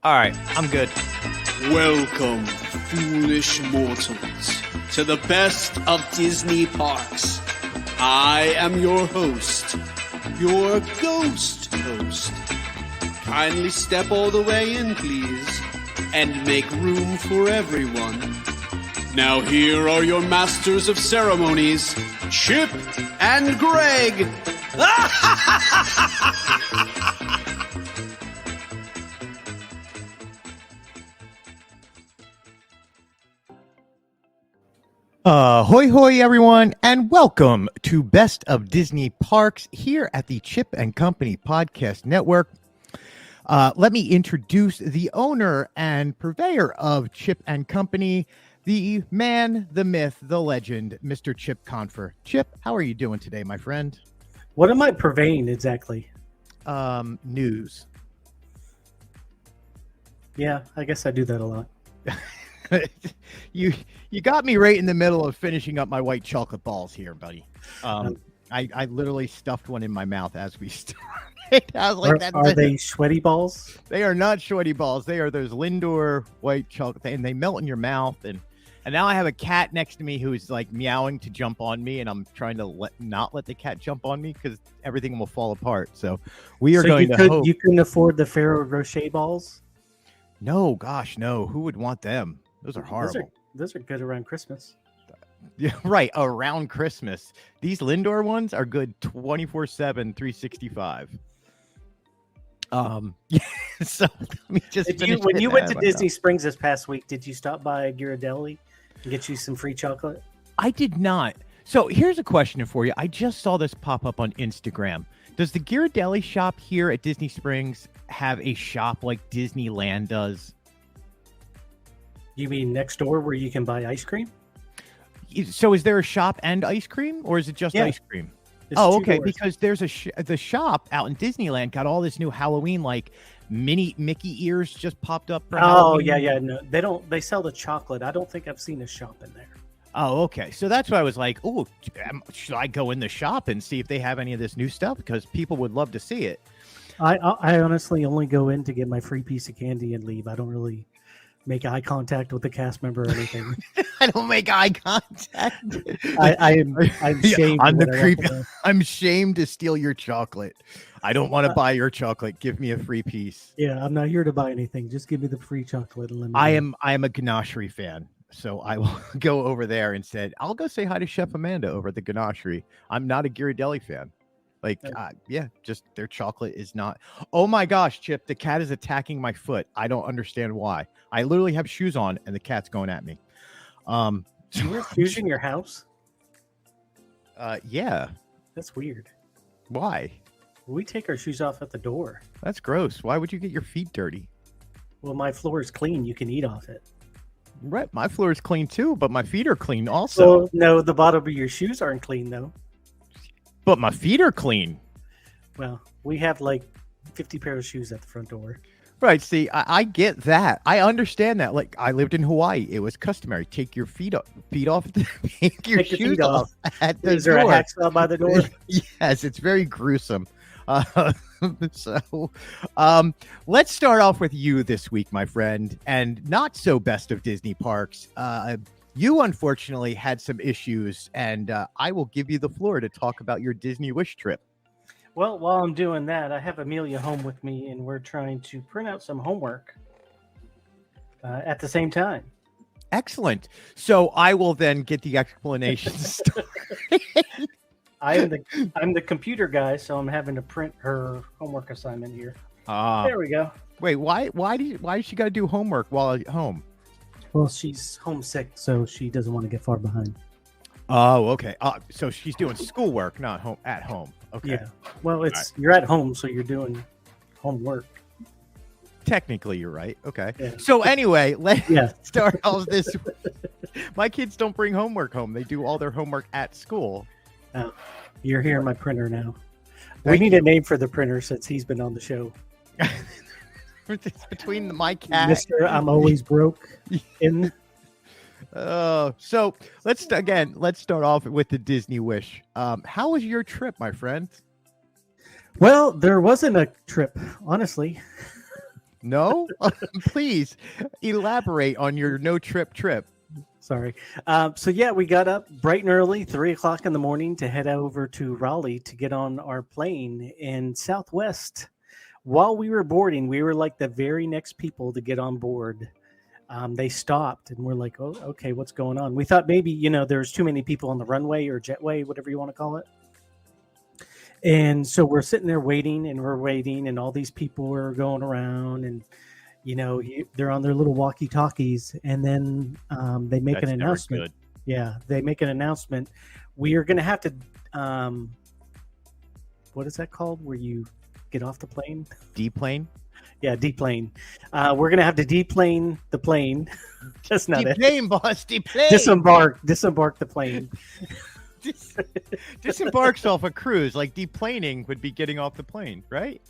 All right, I'm good. Welcome, foolish mortals, to the best of Disney parks. I am your host, your ghost host. Kindly step all the way in, please, and make room for everyone. Now here are your masters of ceremonies, Chip and Greg. Hoy hoy everyone, and welcome to Best of Disney Parks here at the Chip and Company Podcast Network. Let me introduce the owner and purveyor of Chip and Company, the man, the myth, the legend, Mr. Chip Confer. Chip, how are you doing today, my friend? What am I purveying exactly? News. Yeah, I guess I do that a lot. You got me right in the middle of finishing up my white chocolate balls here, buddy. I literally stuffed one in my mouth as we started. I was like, are they sweaty balls? They are not sweaty balls. They are those Lindor white chocolate, and they melt in your mouth. And now I have a cat next to me who is like meowing to jump on me, and I'm trying to not let the cat jump on me because everything will fall apart. So we are going to hope. You couldn't afford the Ferrero Rocher balls? No, gosh, no. Who would want them? Those are horrible. Those are good around Christmas. Yeah, right. Around Christmas. These Lindor ones are good 24/7, 365. Yeah, so let me just when you went to Disney Springs this past week, did you stop by Ghirardelli and get you some free chocolate? I did not. So here's a question for you. I just saw this pop up on Instagram. Does the Ghirardelli shop here at Disney Springs have a shop like Disneyland does? You mean next door where you can buy ice cream? So is there a shop and ice cream, or is it just ice cream? Oh, okay. Doors. Because there's the shop out in Disneyland got all this new Halloween, like mini Mickey ears just popped up. For Halloween. Yeah. No, they don't. They sell the chocolate. I don't think I've seen a shop in there. Oh, okay. So that's why I was like, oh, should I go in the shop and see if they have any of this new stuff? Because people would love to see it. I honestly only go in to get my free piece of candy and leave. I don't really make eye contact with the cast member or anything. I don't make eye contact. I'm shamed. I'm the creep. I'm shamed to steal your chocolate. I don't want to buy your chocolate. Give me a free piece. Yeah, I'm not here to buy anything. Just give me the free chocolate. And let me I am a ganachery fan, so I will go over there and said I'll go say hi to Chef Amanda over at the ganachery. I'm not a Ghirardelli fan. Like, just their chocolate is not. Oh my gosh, Chip, the cat is attacking my foot. I don't understand why. I literally have shoes on and the cat's going at me. You have shoes in your house? Yeah. That's weird. Why? We take our shoes off at the door. That's gross. Why would you get your feet dirty? Well, my floor is clean. You can eat off it. Right. My floor is clean too, but my feet are clean also. Well, no, the bottom of your shoes aren't clean though. But my feet are clean. Well, we have like 50 pairs of shoes at the front door. Right. See, I get that. I understand that. Like, I lived in Hawaii. It was customary. Take your feet off. Take your shoes off at the door. Is there a hacksaw by the door? Yes, it's very gruesome. Let's start off with you this week, my friend, and not so best of Disney parks. You unfortunately had some issues, and I will give you the floor to talk about your Disney Wish trip. Well, while I'm doing that, I have Amelia home with me, and we're trying to print out some homework at the same time. Excellent. So I will then get the explanation started. I'm the computer guy, so I'm having to print her homework assignment here. There we go. Wait, why does she got to do homework while at home? Well, she's homesick, so she doesn't want to get far behind. Oh, okay. So she's doing schoolwork, not at home. Okay. Yeah. Well, you're at home, so you're doing homework. Technically, you're right. Okay. Yeah. So anyway, let's start off this. My kids don't bring homework home. They do all their homework at school. Oh, you're hearing my printer now. We need a name for the printer since he's been on the show. It's between my cat. Mr. I'm always broke. So let's start off with the Disney Wish. How was your trip, my friend? Well, there wasn't a trip, honestly. No? Please elaborate on your no trip. Sorry. So yeah, we got up bright and early, 3:00 in the morning, to head over to Raleigh to get on our plane. In Southwest, while we were boarding, we were like the very next people to get on board. They stopped and we're like, oh, okay, what's going on? We thought maybe, there's too many people on the runway or jetway, whatever you want to call it. And so we're sitting there waiting, and all these people are going around, and they're on their little walkie-talkies, and then they make an announcement. Good. Yeah, they make an announcement. We are going to have to, what is that called? Where you get off the plane? Deplane? Yeah, deplane. We're going to have to deplane the plane. That's not it. Deplane, boss. Deplane. Disembark the plane. Disembarks off a cruise. Like deplaning would be getting off the plane, right?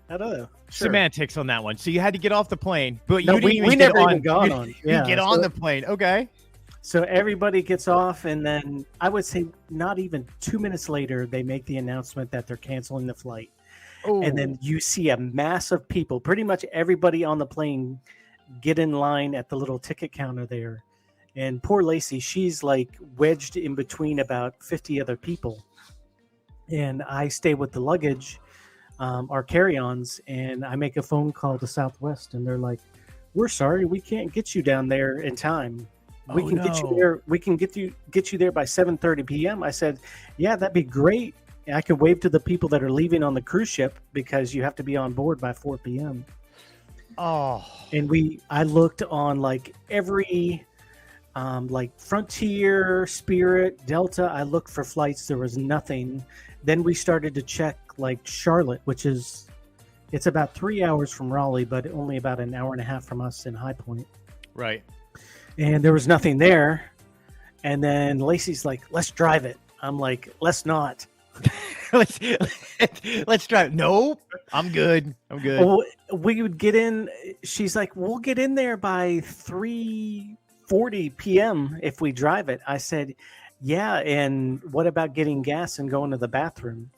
I don't know. Sure. Semantics on that one. So you had to get off the plane, but No, you didn't we never even got on. You get on the plane. Okay. So everybody gets off, and then I would say not even 2 minutes later, they make the announcement that they're canceling the flight. Ooh. And then you see a mass of people, pretty much everybody on the plane, get in line at the little ticket counter there. And poor Lacey, she's like wedged in between about 50 other people. And I stay with the luggage, our carry-ons, and I make a phone call to Southwest, and they're like, "We're sorry, we can't get you down there in time. We can get you there. We can get you there by 7:30 p.m." I said, "Yeah, that'd be great. I could wave to the people that are leaving on the cruise ship because you have to be on board by 4 p.m." Oh, and I looked on like every, like Frontier, Spirit, Delta. I looked for flights. There was nothing. Then we started to check like Charlotte, it's about 3 hours from Raleigh, but only about an hour and a half from us in High Point. Right. And there was nothing there. And then Lacey's like, "Let's drive it." I'm like, "Let's not." let's drive. Nope, I'm good. Well, we would get in. She's like, "We'll get in there by 3:40 p.m. if we drive it." I said, "Yeah, and what about getting gas and going to the bathroom?"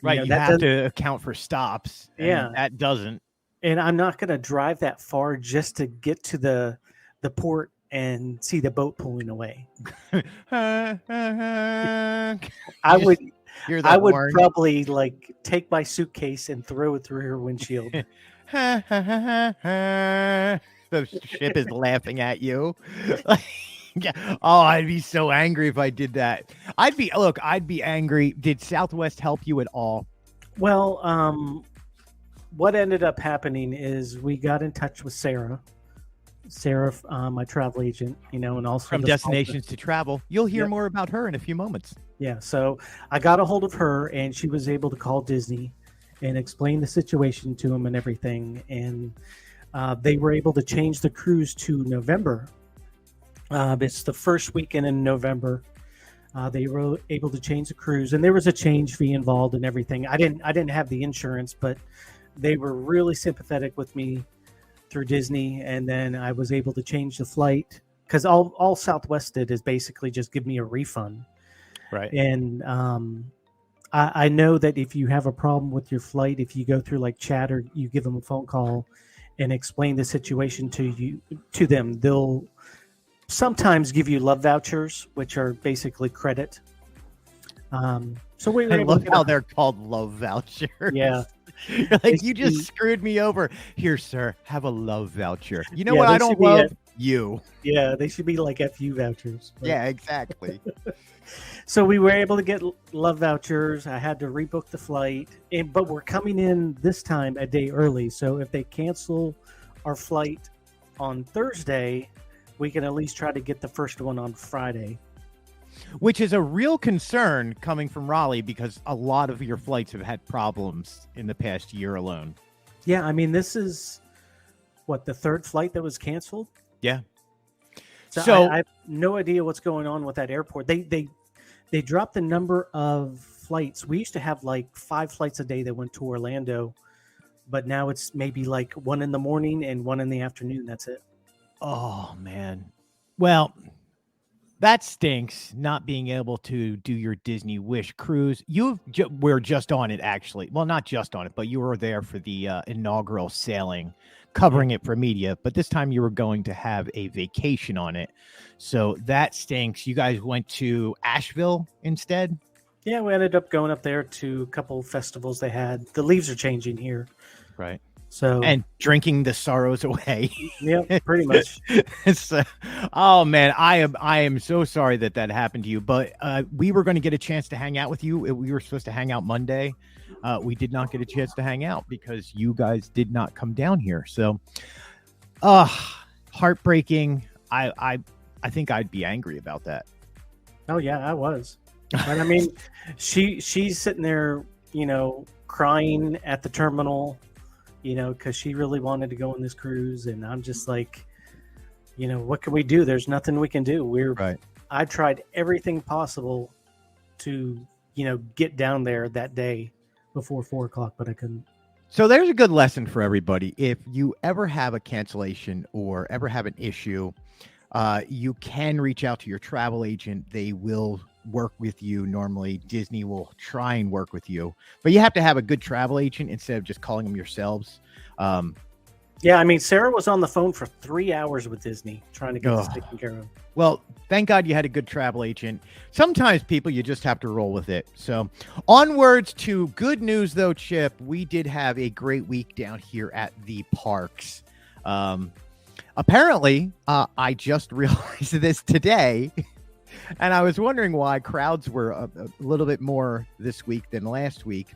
Right, you have to account for stops. Yeah, that doesn't. And I'm not going to drive that far just to get to the port and see the boat pulling away. I would probably like take my suitcase and throw it through her windshield. The ship is laughing at you. Oh, I'd be so angry if I did that. I'd be angry. Did Southwest help you at all? Well, what ended up happening is we got in touch with Sarah, my travel agent, and also From Destinations to Travel. You'll hear more about her in a few moments. Yeah, so I got a hold of her, and she was able to call Disney and explain the situation to them and everything, and they were able to change the cruise to November. It's the first weekend in November. They were able to change the cruise, and there was a change fee involved and everything. I didn't have the insurance, but they were really sympathetic with me through Disney, and then I was able to change the flight because all Southwest did is basically just give me a refund. Right. And I know that if you have a problem with your flight, if you go through like chat or you give them a phone call and explain the situation to them, they'll sometimes give you love vouchers, which are basically credit. So we were I love how they're called love vouchers. Yeah. Like, you just screwed me over. Here, sir, have a love voucher. You know what I don't love? You. Yeah, they should be like FU vouchers. But... Yeah, exactly. So we were able to get love vouchers. I had to rebook the flight, but we're coming in this time a day early. So if they cancel our flight on Thursday, we can at least try to get the first one on Friday. Which is a real concern coming from Raleigh because a lot of your flights have had problems in the past year alone. Yeah, I mean, this is, the third flight that was canceled? Yeah. So I have no idea what's going on with that airport. They dropped the number of flights. We used to have like 5 flights a day that went to Orlando, but now it's maybe like 1 in the morning and 1 in the afternoon. That's it. Oh, man. Well, that stinks. Not being able to do your Disney Wish cruise. You were just on it, actually. Well, not just on it, but you were there for the inaugural sailing, covering it for media. But this time you were going to have a vacation on it, so that stinks. You guys went to Asheville instead. Yeah, we ended up going up there to a couple festivals they had. The leaves are changing here, Right. so And drinking the sorrows away. yeah, pretty much. So, oh man, I am so sorry that happened to you. But we were going to get a chance to hang out with you. We were supposed to hang out Monday. We did not get a chance to hang out because you guys did not come down here. So, heartbreaking. I think I'd be angry about that. Oh yeah, I was. And I mean, she's sitting there, crying at the terminal, because she really wanted to go on this cruise, and I'm just like, what can we do? There's nothing we can do. Right. I tried everything possible to, get down there that day before 4:00, but I couldn't. So there's a good lesson for everybody. If you ever have a cancellation or ever have an issue, you can reach out to your travel agent. They will work with you. Normally Disney will try and work with you, but you have to have a good travel agent instead of just calling them yourselves. Yeah, I mean, Sarah was on the phone for 3 hours with Disney trying to get this taken care of. Well, thank God you had a good travel agent. Sometimes people, you just have to roll with it. So onwards to good news though, Chip. We did have a great week down here at the parks. Apparently, I just realized this today, and I was wondering why crowds were a little bit more this week than last week,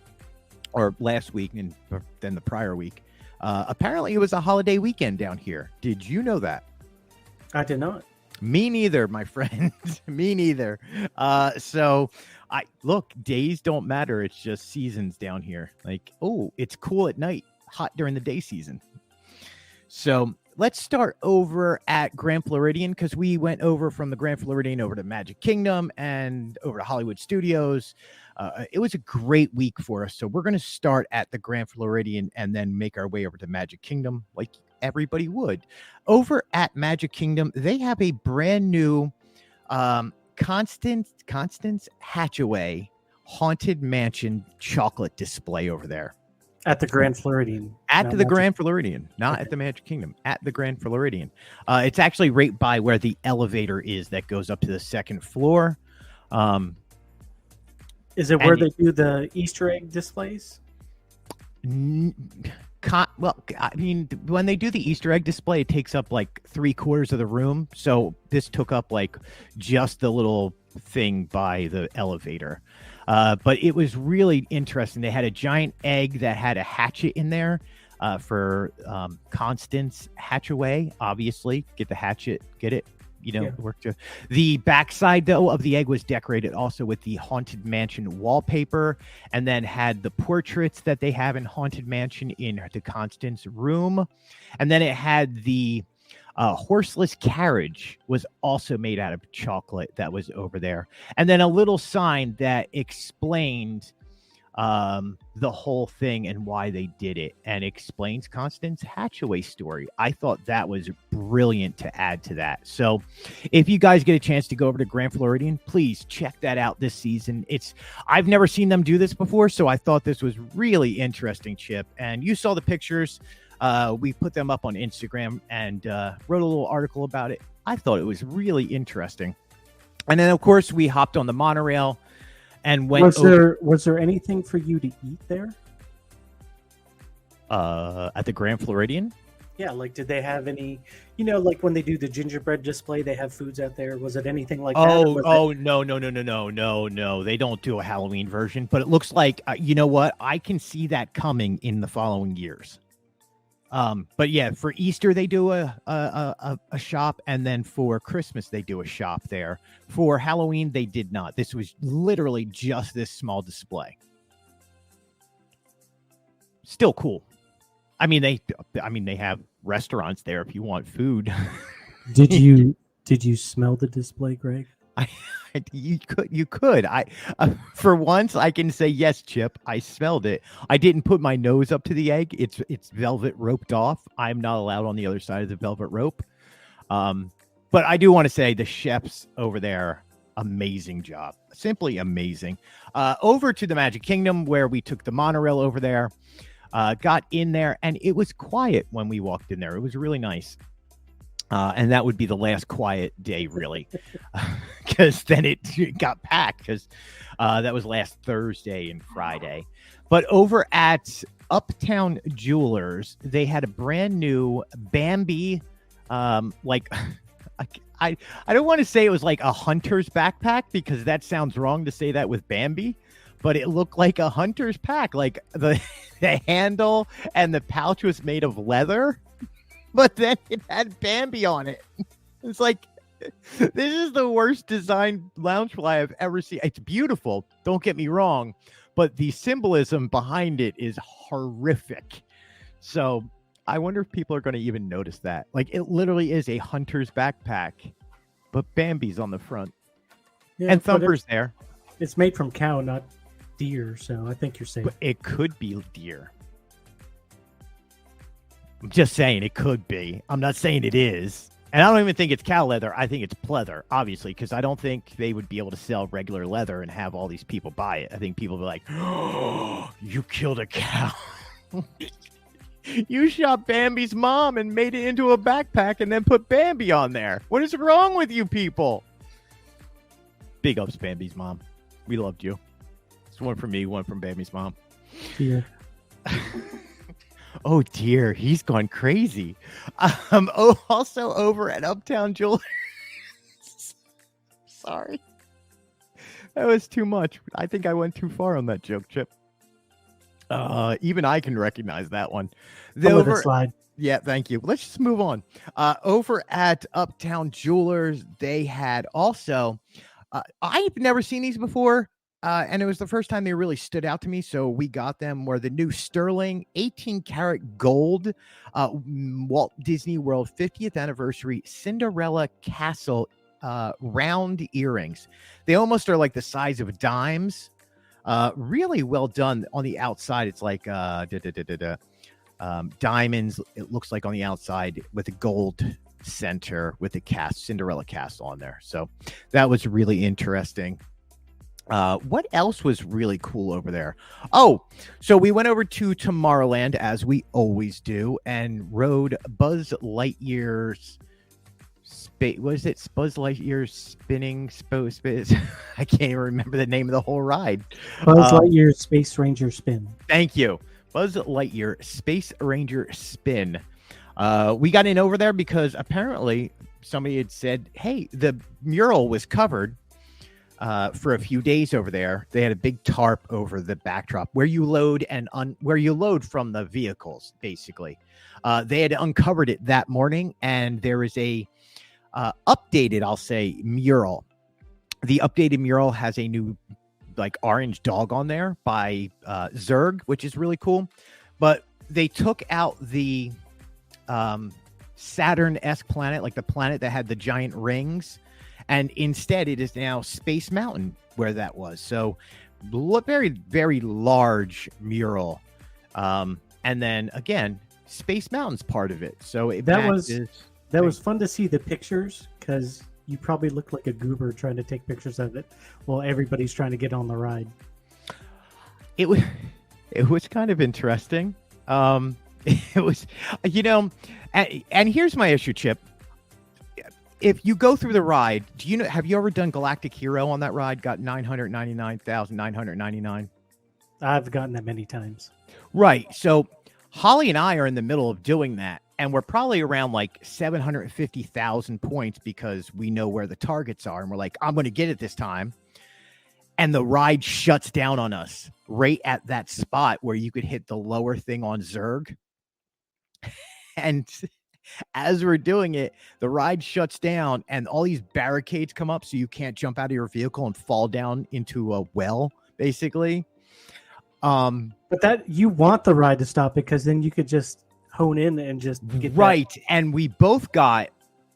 or last week than the prior week. Apparently, it was a holiday weekend down here. Did you know that? I did not. Me neither, my friend. Me neither. So days don't matter. It's just seasons down here. Like, oh, it's cool at night, hot during the day season. So let's start over at Grand Floridian, because we went over from the Grand Floridian over to Magic Kingdom and over to Hollywood Studios. It was a great week for us. So we're going to start at the Grand Floridian and then make our way over to Magic Kingdom like everybody would. Over at Magic Kingdom, they have a brand new Constance Hatchaway Haunted Mansion chocolate display over there. At the Grand Floridian. Grand Floridian, not at the Magic Kingdom, at the Grand Floridian. It's actually right by where the elevator is that goes up to the second floor. Is it where they do the Easter egg displays? Well, I mean, when they do the Easter egg display, it takes up like 3/4 of the room. So this took up like just the little thing by the elevator. But it was really interesting. They had a giant egg that had a hatchet in there for Constance Hatchaway. Obviously, get the hatchet, get it. Work to the backside though of the egg was decorated also with the Haunted Mansion wallpaper, and then had the portraits that they have in Haunted Mansion in the Constance room, and then it had the horseless carriage was also made out of chocolate that was over there, and then a little sign that explained the whole thing and why they did it, and explains Constance Hatchaway's story. I thought that was brilliant to add to that. So if you guys get a chance to go over to Grand Floridian, please check that out this season. I've never seen them do this before, so I thought this was really interesting, Chip. And you saw the pictures. We put them up on Instagram and wrote a little article about it. I thought it was really interesting. And then, of course, we hopped on the monorail and went. Was there anything for you to eat there? At the Grand Floridian? Yeah, like did they have any? Like when they do the gingerbread display, they have foods out there. Was it anything like that? No. They don't do a Halloween version, but it looks like you know what? I can see that coming in the following years. But yeah, for Easter they do a shop, and then for Christmas they do a shop there. For Halloween they did not. This was literally just this small display. Still cool. I mean they have restaurants there if you want food. Did you smell the display, Greg? You could. For once I can say yes, Chip. I smelled it. I didn't put my nose up to the egg. It's velvet roped off. I'm not allowed on the other side of the velvet rope. But But I do want to say the chefs over there, amazing job. Simply amazing. Over to the Magic Kingdom where we took the monorail over there. Got in there and it was quiet when we walked in there. It was really nice. And that would be the last quiet day, really, because then it got packed because that was last Thursday and Friday. But over at Uptown Jewelers, they had a brand new Bambi, like I don't want to say it was like a hunter's backpack because that sounds wrong to say that with Bambi, but it looked like a hunter's pack. Like the handle and the pouch was made of leather. But then it had Bambi on it. It's like, this is the worst designed Loungefly I've ever seen. It's beautiful, don't get me wrong, but the symbolism behind it is horrific. So I wonder if people are going to even notice that. Like, it literally is a hunter's backpack, but Bambi's on the front. Yeah, and Thumper's there. It's made from cow, not deer, so I think you're safe. But it could be deer. I'm just saying it could be. I'm not saying it is. And I don't even think it's cow leather. I think it's pleather, obviously, because I don't think they would be able to sell regular leather and have all these people buy it. I think people would be like, oh, you killed a cow. You shot Bambi's mom and made it into a backpack and then put Bambi on there. What is wrong with you people? Big ups, Bambi's mom. We loved you. It's one from me, one from Bambi's mom. Yeah. Oh dear, he's gone crazy. Also over at Uptown Jewelry. Sorry. That was too much. I think I went too far on that joke, Chip. Even I can recognize that one. The slide. Yeah, thank you. Let's just move on. Over at Uptown Jewelers, they had also, I've never seen these before. And it was the first time they really stood out to me. So we got them were the new sterling 18 karat gold Walt Disney World 50th anniversary Cinderella Castle round earrings. They almost are like the size of dimes. Really well done on the outside. It's like diamonds. It looks like on the outside with a gold center with a Cinderella castle on there. So that was really interesting. What else was really cool over there? Oh, so we went over to Tomorrowland as we always do and rode Buzz Lightyear's was it Buzz Lightyear's spinning I can't even remember the name of the whole ride. Buzz Lightyear's Space Ranger Spin. Thank you. Buzz Lightyear Space Ranger Spin. We got in over there because apparently somebody had said, hey, the mural was covered for a few days over there. They had a big tarp over the backdrop where you load where you load from the vehicles, basically. They had uncovered it that morning, and there is a updated, I'll say, mural. The updated mural has a new like orange dog on there by Zurg, which is really cool. But they took out the Saturn-esque planet, like the planet that had the giant rings. And instead, it is now Space Mountain where that was. So very, very large mural. And then, again, Space Mountain's part of it. So that was fun to see the pictures because you probably looked like a goober trying to take pictures of it while everybody's trying to get on the ride. It was kind of interesting. It was, and here's my issue, Chip. If you go through the ride, have you ever done Galactic Hero on that ride? Got 999,999. I've gotten that many times. Right. So Holly and I are in the middle of doing that, and we're probably around like 750,000 points because we know where the targets are, and we're like, I'm going to get it this time. And the ride shuts down on us right at that spot where you could hit the lower thing on Zurg. And as we're doing it, the ride shuts down and all these barricades come up so you can't jump out of your vehicle and fall down into a well, basically. But that you want the ride to stop because then you could just hone in and just get right. And we both got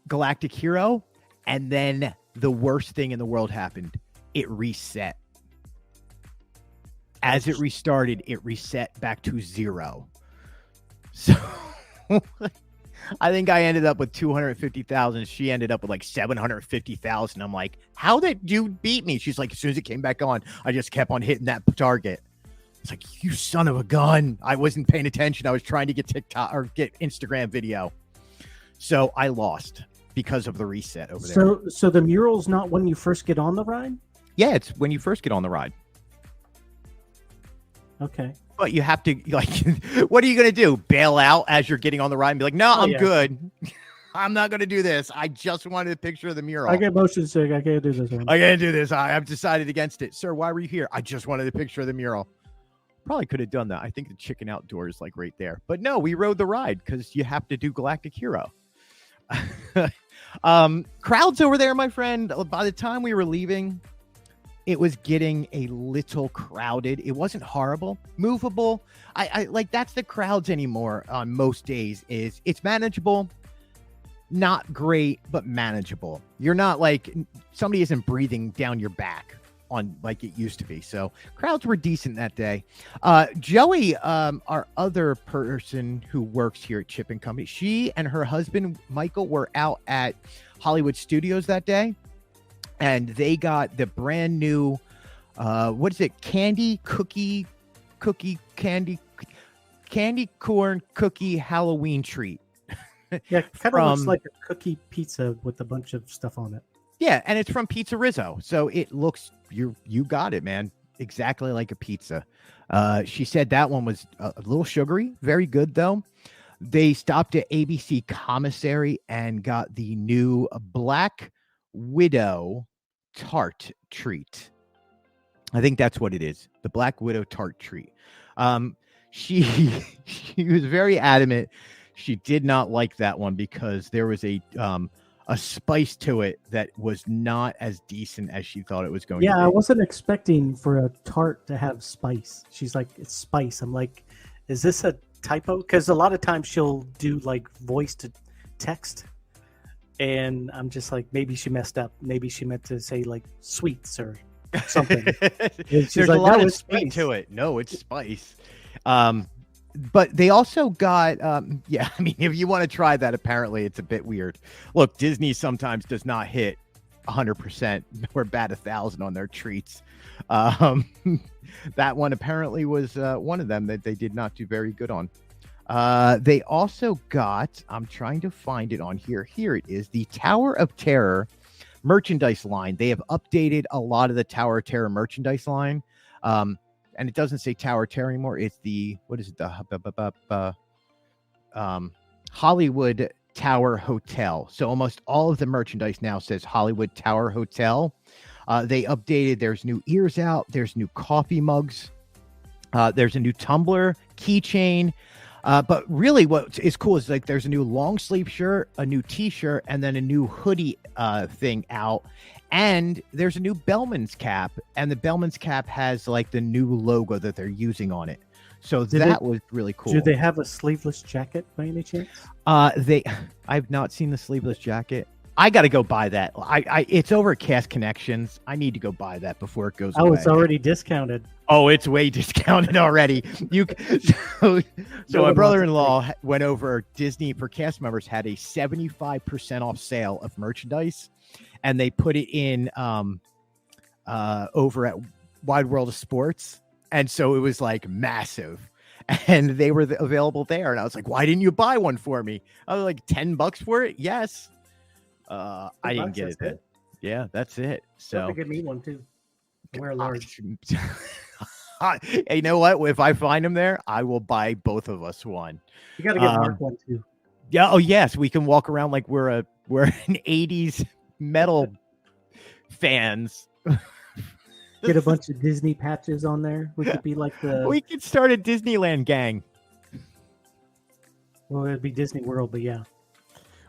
Galactic Hero, and then the worst thing in the world happened. It reset. As it restarted, it reset back to 0. So I think I ended up with 250,000. She ended up with like 750,000. I'm like, how did you beat me? She's like, as soon as it came back on, I just kept on hitting that target. It's like, you son of a gun. I wasn't paying attention. I was trying to get TikTok or get Instagram video. So I lost because of the reset over there. So the mural's not when you first get on the ride? Yeah, it's when you first get on the ride. Okay. But you have to, like, what are you going to do? Bail out as you're getting on the ride and be like, no, I'm good. I'm not going to do this. I just wanted a picture of the mural. I get motion sick. I can't do this one. I can't do this. I've decided against it. Sir, why were you here? I just wanted a picture of the mural. Probably could have done that. I think the chicken outdoor is like right there. But no, we rode the ride because you have to do Galactic Hero. Crowds over there, my friend. By the time we were leaving, it was getting a little crowded. It wasn't horrible, movable. I like that's the crowds anymore on most days. Is it's manageable, not great, but manageable. You're not like somebody isn't breathing down your back on like it used to be. So crowds were decent that day. Joey, our other person who works here at Chip and Company, she and her husband Michael were out at Hollywood Studios that day. And they got the brand new, what is it? Candy corn cookie Halloween treat. Yeah, kind of looks like a cookie pizza with a bunch of stuff on it. Yeah, and it's from Pizza Rizzo. So it looks, you got it, man. Exactly like a pizza. She said that one was a little sugary. Very good, though. They stopped at ABC Commissary and got the new Black Widow Tart treat. I think that's what it is. The Black Widow Tart treat. She was very adamant. She did not like that one because there was a spice to it that was not as decent as she thought it was going to be. Yeah, I wasn't expecting for a tart to have spice. She's like, it's spice. I'm like, is this a typo? Because a lot of times she'll do like voice to text. And I'm just like, maybe she messed up. Maybe she meant to say like sweets or something. There's like, a lot of spice to it. No, it's spice. But they also got, yeah, I mean, if you want to try that, apparently it's a bit weird. Look, Disney sometimes does not hit 100% or bat 1,000 on their treats. That one apparently was one of them that they did not do very good on. They also got, I'm trying to find it on here. Here it is, the Tower of Terror merchandise line. They have updated a lot of the Tower of Terror merchandise line. And it doesn't say Tower of Terror anymore. It's the, what is it? The Hollywood Tower Hotel. So almost all of the merchandise now says Hollywood Tower Hotel. They updated, there's new ears out. There's new coffee mugs. There's a new tumbler, keychain. But really what is cool is like there's a new long sleeve shirt, a new t-shirt, and then a new hoodie thing out. And there's a new Bellman's cap, and the Bellman's cap has like the new logo that they're using on it. So that was really cool. Do they have a sleeveless jacket by any chance? I've not seen the sleeveless jacket. I got to go buy that. It's over at Cast Connections. I need to go buy that before it goes away. Oh, it's already discounted. Oh, it's way discounted already. So my brother-in-law went over. Disney for cast members had a 75% off sale of merchandise, and they put it in over at Wide World of Sports, and so it was like massive, and they were available there. And I was like, "Why didn't you buy one for me?" I was like, $10 for it. Yes. I didn't get it. Yeah, that's it. So give me one too. Wear large. Hey, you know what? If I find them there, I will buy both of us one. You got to get Mark one too. Yeah. Oh yes, we can walk around like we're an 80s metal fans. Get a bunch of Disney patches on there. We could be like We could start a Disneyland gang. Well, it'd be Disney World, but yeah.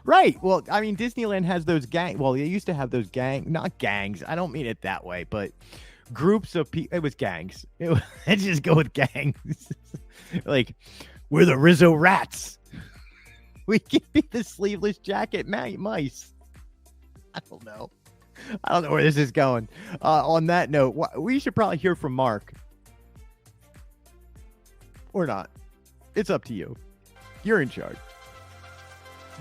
Right. Well, I mean, Disneyland has those Well, they used to have those not gangs. I don't mean it that way, but groups of people. It was gangs. Let's just go with gangs. Like, we're the Rizzo Rats. We could be the sleeveless jacket mice. I don't know where this is going. On that note, we should probably hear from Mark. Or not. It's up to you. You're in charge.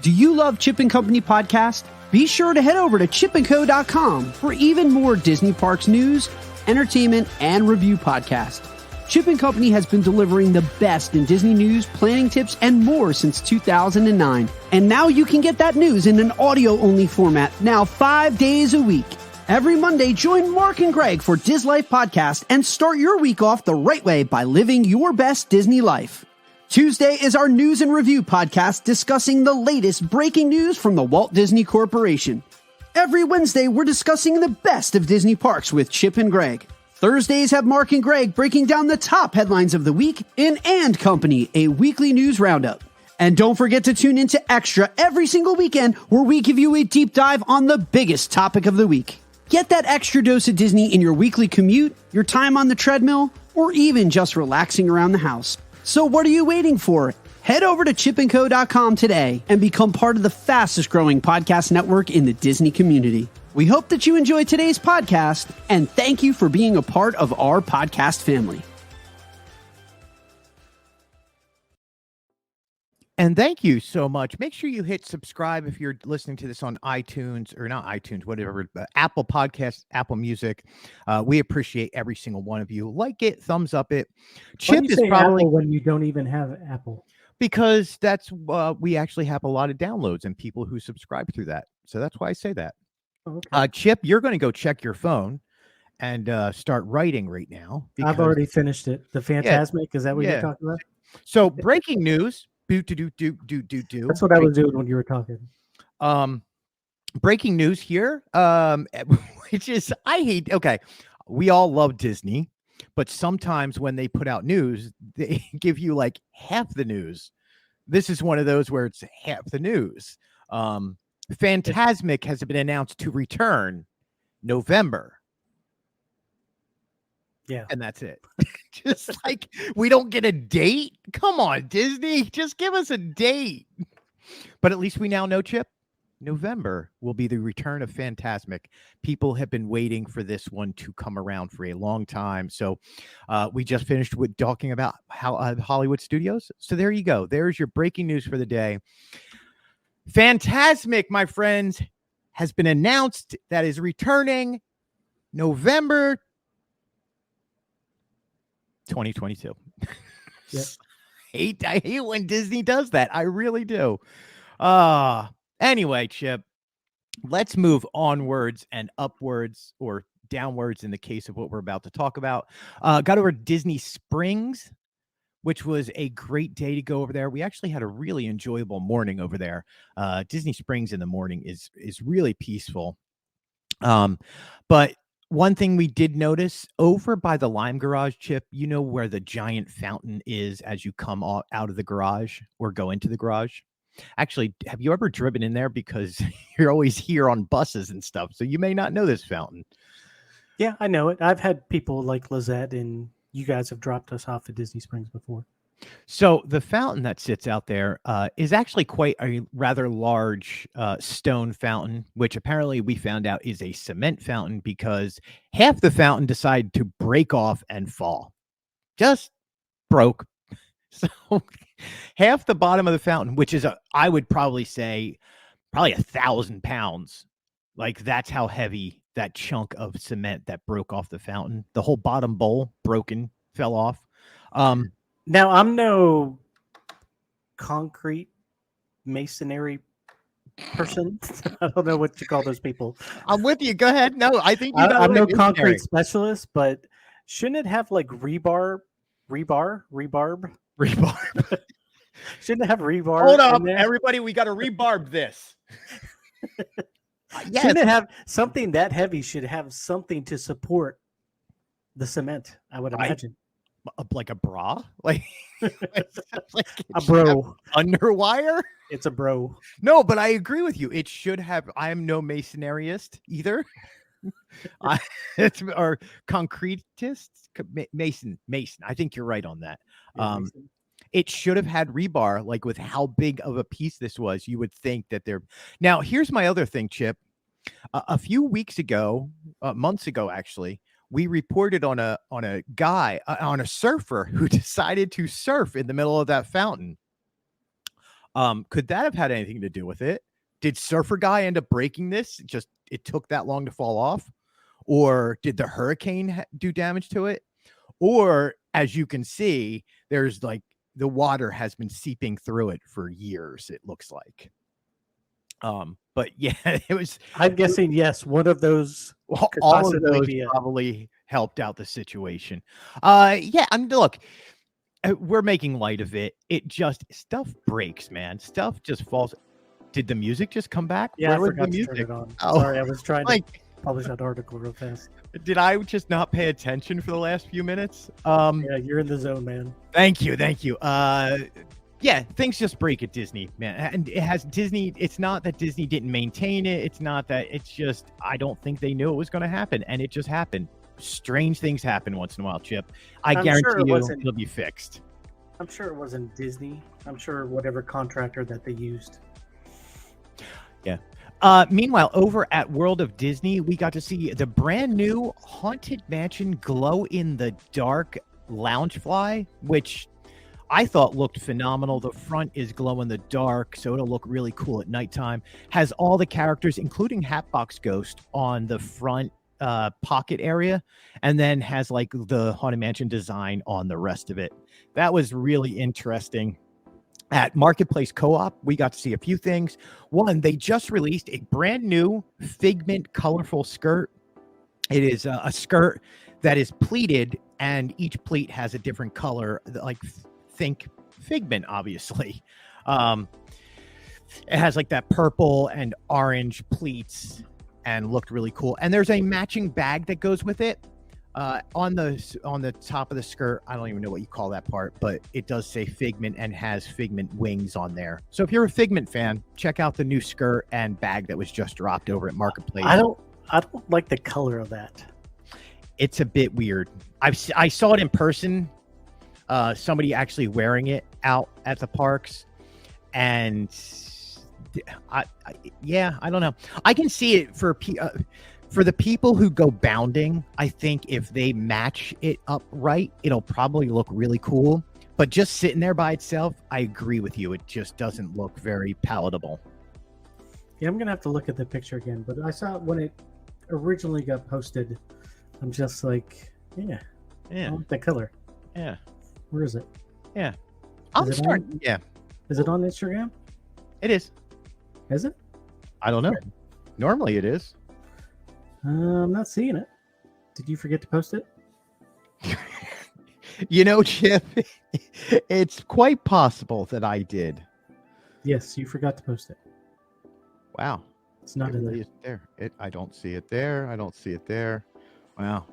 Do you love Chip and Company podcast? Be sure to head over to chipandco.com for even more Disney Parks news, entertainment, and review podcast. Chip and Company has been delivering the best in Disney news, planning tips, and more since 2009. And now you can get that news in an audio-only format now 5 days a week. Every Monday, join Mark and Greg for Diz Life Podcast and start your week off the right way by living your best Disney life. Tuesday is our news and review podcast discussing the latest breaking news from the Walt Disney Corporation. Every Wednesday, we're discussing the best of Disney parks with Chip and Greg. Thursdays have Mark and Greg breaking down the top headlines of the week in And Company, a weekly news roundup. And don't forget to tune into Extra every single weekend where we give you a deep dive on the biggest topic of the week. Get that extra dose of Disney in your weekly commute, your time on the treadmill, or even just relaxing around the house. So what are you waiting for? Head over to chipandco.com today and become part of the fastest growing podcast network in the Disney community. We hope that you enjoyed today's podcast and thank you for being a part of our podcast family. And thank you so much. Make sure you hit subscribe if you're listening to this on iTunes or not iTunes, whatever, Apple Podcasts, Apple Music. We appreciate every single one of you. Like it, thumbs up it. Chip is probably Apple when you don't even have Apple. Because that's we actually have a lot of downloads and people who subscribe through that. So that's why I say that. Okay. Chip, you're going to go check your phone and start writing right now. I've already finished it. The Phantasmic, is that what you're talking about? So breaking news. That's what I was doing when you were talking. Breaking news here, which is okay. We all love Disney, but sometimes when they put out news, they give you like half the news. This is one of those where it's half the news. Phantasmic has been announced to return November. Yeah. And that's it. Just like we don't get a date. Come on, Disney. Just give us a date. But at least we now know, Chip, November will be the return of Phantasmic. People have been waiting for this one to come around for a long time. So we just finished with talking about how Hollywood Studios. So there you go. There's your breaking news for the day. Phantasmic, my friends, has been announced that is returning November 2022. Yep. I hate when Disney does that. I really do. Anyway, Chip, let's move onwards and upwards or downwards in the case of what we're about to talk about. Got over Disney Springs, which was a great day to go over there. We actually had a really enjoyable morning over there. Disney Springs in the morning is really peaceful. But one thing we did notice over by the Lime Garage, Chip, you know where the giant fountain is as you come out of the garage or go into the garage? Actually, have you ever driven in there? Because you're always here on buses and stuff, so you may not know this fountain. Yeah, I know it. I've had people like Lizette and you guys have dropped us off at Disney Springs before. So the fountain that sits out there is actually quite a rather large stone fountain, which apparently we found out is a cement fountain because half the fountain decided to break off and fall. Just broke. So half the bottom of the fountain, which is, I would probably say, probably 1,000 pounds. Like that's how heavy that chunk of cement that broke off the fountain. The whole bottom bowl broken, fell off. Now, I'm no concrete masonry person. I don't know what you call those people. I'm with you. Go ahead. No, I think I'm no concrete specialist, but shouldn't it have like rebarb? Shouldn't it have rebarb? Hold up, everybody. We got to rebarb this. Yes. Shouldn't it have something that heavy? Should have something to support the cement, I would imagine. Like a bra, like a bro underwire. It's a bro. No, but I agree with you. It should have. I am no masonryist either. Or concretist, mason. I think you're right on that. It should have had rebar. Like with how big of a piece this was, you would think that they're. Now, here's my other thing, Chip. A few weeks ago, months ago, actually. We reported on a surfer who decided to surf in the middle of that fountain. Could that have had anything to do with it? Did Surfer Guy end up breaking this? Just it took that long to fall off? Or did the hurricane do damage to it? Or as you can see, there's like the water has been seeping through it for years, it looks like. But yeah, it was. I'm guessing yes. One of those could All of possibly those be it. probably helped out the situation. Yeah, I mean, look, we're making light of it. It just stuff breaks, man. Stuff just falls. Did the music just come back? Yeah, Where I was forgot the to turn music? it on. Oh, Sorry, I was trying to like, publish that article real fast. did I just not pay attention for the last few minutes? Yeah, you're in the zone, man. Thank you. Yeah, things just break at Disney, man. And it has Disney. It's not that Disney didn't maintain it. It's not that. It's just I don't think they knew it was going to happen, and it just happened. Strange things happen once in a while, Chip. I'm guarantee sure it you wasn't- it'll be fixed. I'm sure it wasn't Disney. I'm sure whatever contractor that they used. Yeah. Meanwhile, over at World of Disney, we got to see the brand new Haunted Mansion glow in the dark Loungefly, which I thought looked phenomenal. The front is glow in the dark, so it'll look really cool at nighttime. Has all the characters, including Hatbox Ghost, on the front pocket area, and then has like the Haunted Mansion design on the rest of it. That was really interesting. At Marketplace Co-op, we got to see a few things. One, they just released a brand new Figment colorful skirt. It is a skirt that is pleated, and each pleat has a different color. Like, think Figment, obviously. It has like that purple and orange pleats and looked really cool. And there's a matching bag that goes with it. On the top of the skirt, I don't even know what you call that part, but it does say Figment and has Figment wings on there. So if you're a Figment fan, check out the new skirt and bag that was just dropped over at Marketplace. I don't like the color of that. It's a bit weird. I saw it in person. Somebody actually wearing it out at the parks, and I don't know. I can see it for the people who go bounding. I think if they match it up right, it'll probably look really cool. But just sitting there by itself, I agree with you. It just doesn't look very palatable. Yeah, I'm gonna have to look at the picture again. But I saw it when it originally got posted. I'm just like, I like the color. Yeah. Where is it? Yeah. Is it on Instagram? It is. Is it? I don't know. Normally it is. I'm not seeing it. Did you forget to post it? You know, Chip, it's quite possible that I did. Yes, you forgot to post it. Wow. It's not in really there. There. I don't see it there. I don't see it there. Wow.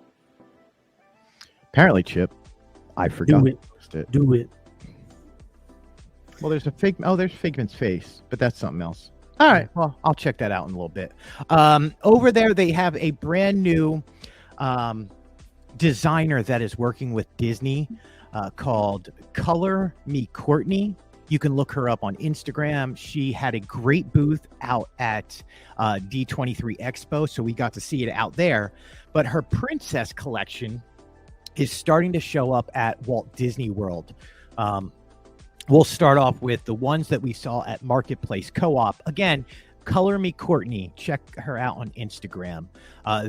Apparently, Chip, I forgot to post it. Do it. Well, there's there's Figment's face, but that's something else. All right. Well, I'll check that out in a little bit. Over there, they have a brand new designer that is working with Disney called Color Me Courtney. You can look her up on Instagram. She had a great booth out at D23 Expo, so we got to see it out there. But her princess collection is starting to show up at Walt Disney World. We'll start off with the ones that we saw at Marketplace Co-op. Again, Color Me Courtney. Check her out on Instagram.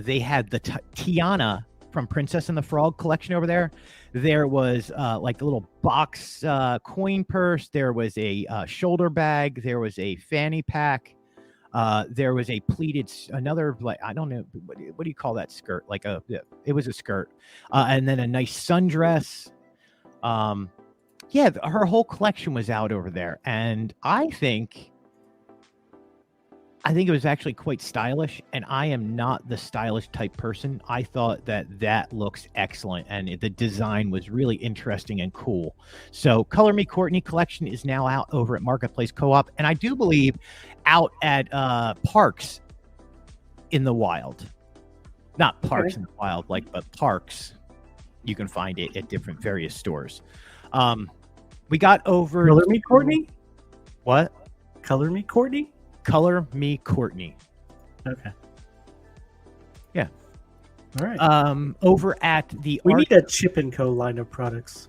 They had the Tiana from Princess and the Frog collection over there. There was like a little box coin purse. There was a shoulder bag. There was a fanny pack. There was a pleated, another, like, I don't know, what do you call that skirt? It was a skirt. And then a nice sundress. Yeah, her whole collection was out over there, and I think it was actually quite stylish, and I am not the stylish type person. I thought that looks excellent, and the design was really interesting and cool. So Color Me Courtney collection is now out over at Marketplace Co-op, and I do believe out at Parks in the Wild. Not Parks in the Wild, but Parks. You can find it at different various stores. We got over Color Me Courtney? What? Color Me Courtney? Color Me Courtney. Okay. Yeah. All right. Over at the we need a Chip and Co line of products.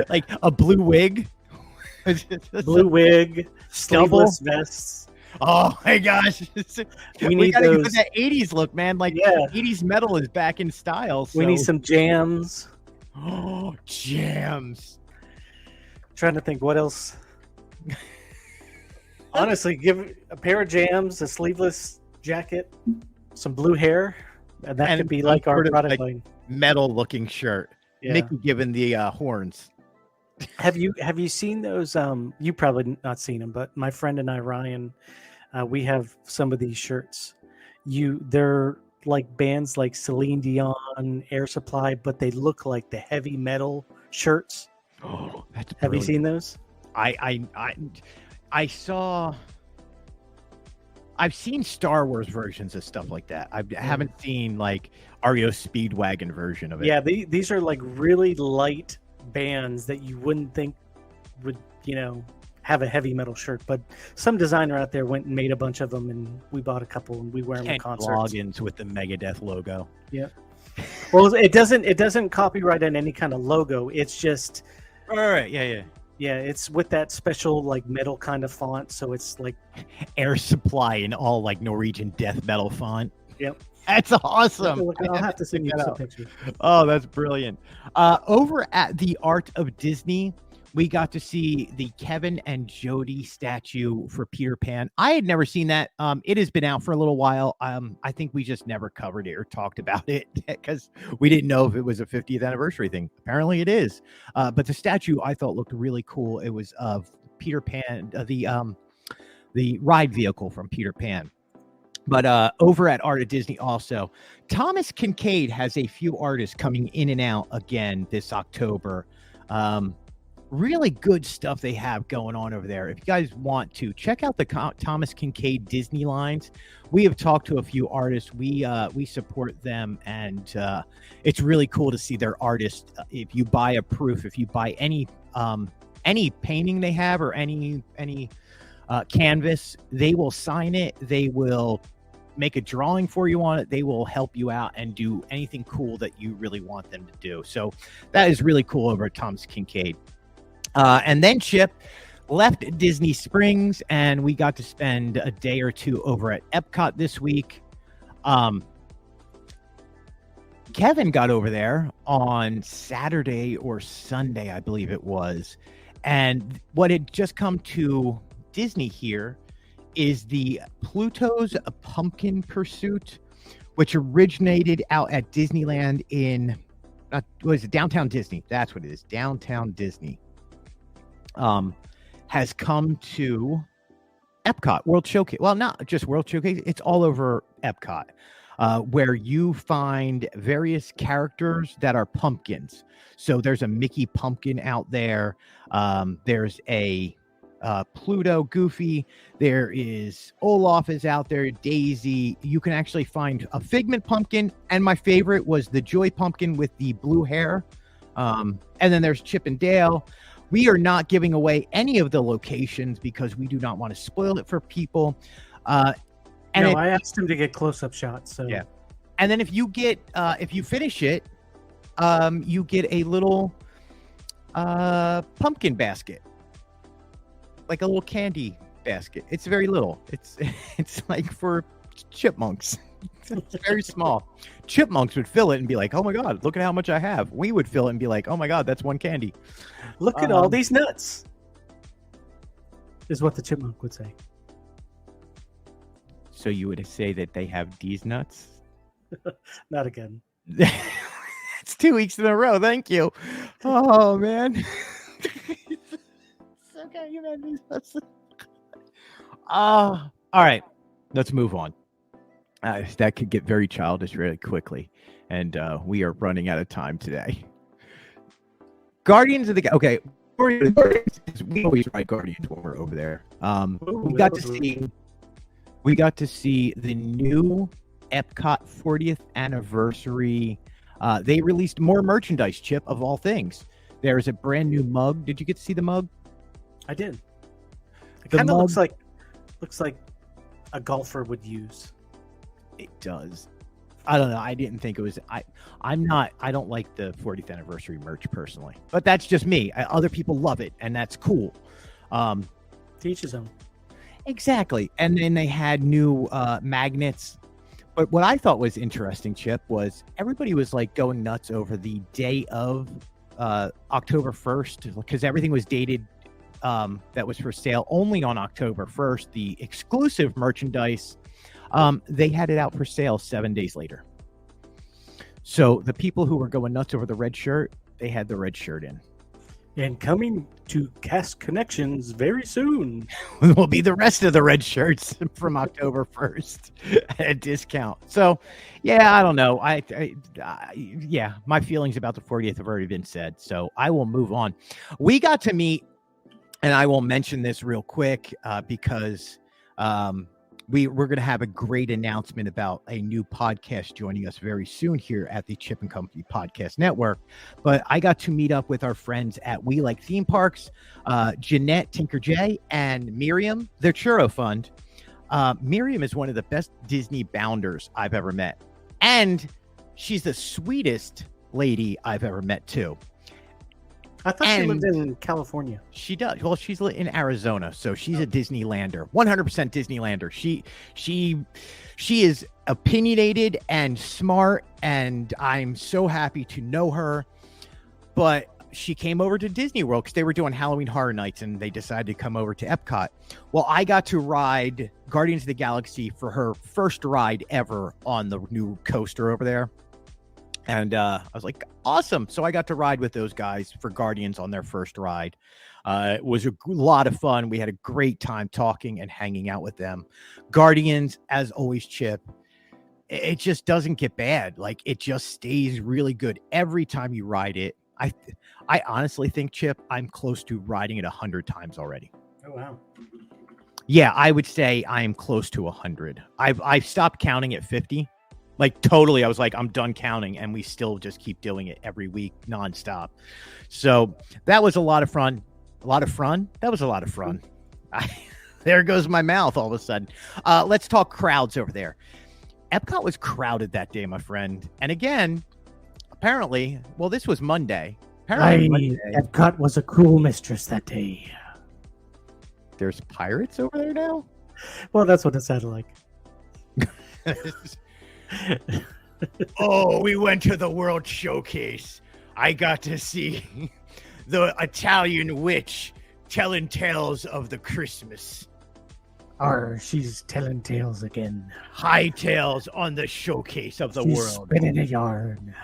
Like a blue wig. Blue wig, Stubble? sleeveless vests. Oh my gosh. We We need gotta go those. that 80s look, man. Like Yeah. 80s metal is back in style. We need so- some jams. Oh, jams. Trying to think what else. Honestly, give a pair of jams, a sleeveless jacket, some blue hair, and that And could be some like our sort of, product like, line. Metal looking shirt. Yeah. Mickey giving the horns. Have you seen those? You probably not seen them, but my friend and I, Ryan, we have some of these shirts. They're like bands like Celine Dion, Air Supply, but they look like the heavy metal shirts. Oh, that's Have you seen those? I've seen Star Wars versions of stuff like that. I haven't seen like REO Speedwagon version of it. Yeah, these are like really light bands that you wouldn't think would, have a heavy metal shirt. But some designer out there went and made a bunch of them, and we bought a couple, and we wear them in Kenny concerts. Loggins with the Megadeth logo. Yeah. Well, it doesn't copyright on any kind of logo. It's just All right, yeah. yeah, it's with that special like metal kind of font. So it's like Air Supply in all like Norwegian death metal font. Yep. That's awesome. I'll have to send you Check that some out. pictures. Oh, that's brilliant. Over at the Art of Disney, we got to see the Kevin and Jody statue for Peter Pan. I had never seen that. It has been out for a little while. I think we just never covered it or talked about it because we didn't know if it was a 50th anniversary thing. Apparently it is. But the statue I thought looked really cool. It was of Peter Pan, the ride vehicle from Peter Pan. But over at Art of Disney also, Thomas Kincaid has a few artists coming in and out again this October. Really good stuff they have going on over there. If you guys want to check out the Thomas Kincaid Disney lines, we have talked to a few artists. We support them, and it's really cool to see their artists. If you buy a proof, if you buy any painting they have or any canvas, they will sign it. They will make a drawing for you on it. They will help you out and do anything cool that you really want them to do. So that is really cool over at Thomas Kincaid. And then Chip left Disney Springs, and we got to spend a day or two over at Epcot this week. Kevin got over there on Saturday or Sunday, I believe it was. And what had just come to Disney here is the Pluto's Pumpkin Pursuit, which originated out at Disneyland in, Downtown Disney? That's what it is, Downtown Disney. Has come to Epcot World Showcase. Well, not just World Showcase, it's all over Epcot, where you find various characters that are pumpkins. So there's a Mickey pumpkin out there. There's a Pluto Goofy. There is Olaf is out there, Daisy. You can actually find a Figment pumpkin, and my favorite was the Joy pumpkin with the blue hair. And then there's Chip and Dale. We are not giving away any of the locations because we do not want to spoil it for people. I asked him to get close-up shots. So yeah. And then if you finish it, you get a little pumpkin basket, like a little candy basket. It's very little. It's like for chipmunks. It's very small. Chipmunks would fill it and be like, "Oh my god, look at how much I have." We would fill it and be like, "Oh my god, that's one candy." Look at all these nuts, is what the chipmunk would say. So you would say that they have these nuts? Not again. It's 2 weeks in a row. Thank you. Oh man. It's okay, you had these nuts. All right. Let's move on. That could get very childish really quickly, and we are running out of time today. Guardians of the okay. We always write Guardians when we're over there. We got to see the new Epcot 40th anniversary. They released more merchandise, Chip, of all things. There's a brand new mug. Did you get to see the mug? I did. It kind of looks like a golfer would use. It does. I don't know. I didn't think it was. I don't like the 40th anniversary merch personally, but that's just me. Other people love it, and that's cool. Teach his own. Exactly. And then they had new magnets. But what I thought was interesting, Chip, was everybody was like going nuts over the day of October 1st because everything was dated that was for sale only on October 1st. The exclusive merchandise, they had it out for sale 7 days later. So the people who were going nuts over the red shirt, they had the red shirt in. And coming to Cast Connections very soon will be the rest of the red shirts from October 1st at a discount. So, yeah, I don't know. Yeah, my feelings about the 40th have already been said. So I will move on. We got to meet, and I will mention this real quick because we're going to have a great announcement about a new podcast joining us very soon here at the Chip and Company Podcast Network. But I got to meet up with our friends at We Like Theme Parks, Jeanette Tinker J and Miriam, their churro fund. Miriam is one of the best Disney bounders I've ever met. And she's the sweetest lady I've ever met, too. I thought she lived in California. She does. Well, she's in Arizona, so she's a Disneylander, 100% Disneylander. She is opinionated and smart, and I'm so happy to know her. But she came over to Disney World because they were doing Halloween Horror Nights, and they decided to come over to Epcot. Well, I got to ride Guardians of the Galaxy for her first ride ever on the new coaster over there. And I was like, awesome. So I got to ride with those guys for Guardians on their first ride. It was a lot of fun. We had a great time talking and hanging out with them. Guardians, as always, Chip, it just doesn't get bad. Like, it just stays really good every time you ride it. I honestly think, Chip, I'm close to riding it 100 times already. Oh, wow. Yeah, I would say I am close to 100. I've stopped counting at 50. Like, totally, I was like, I'm done counting, and we still just keep doing it every week, nonstop. So that was a lot of fun. A lot of fun? That was a lot of fun. There goes my mouth all of a sudden. Let's talk crowds over there. Epcot was crowded that day, my friend. And again, apparently, well, this was Monday. Monday, Epcot was a cruel mistress that day. There's pirates over there now? Well, that's what it sounded like. Oh, we went to the World Showcase. I got to see the Italian witch telling tales of the Christmas. She's telling tales again. High tales on the showcase of the She's world. Spinning a yarn.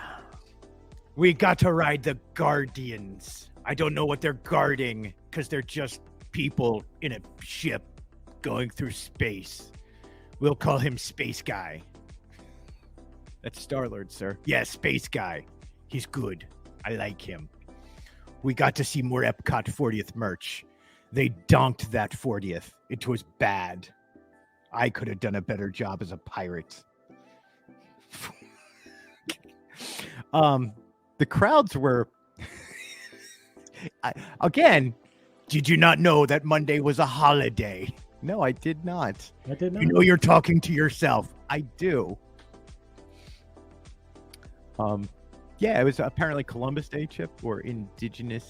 We got to ride the Guardians. I don't know what they're guarding because they're just people in a ship going through space. We'll call him Space Guy. That's Star-Lord, sir. Yeah, Space Guy. He's good. I like him. We got to see more Epcot 40th merch. They donked that 40th. It was bad. I could have done a better job as a pirate. The crowds were... Again, did you not know that Monday was a holiday? No, I did not. I did not. You know you're talking to yourself. I do. Yeah, it was apparently Columbus Day, Chip, or Indigenous.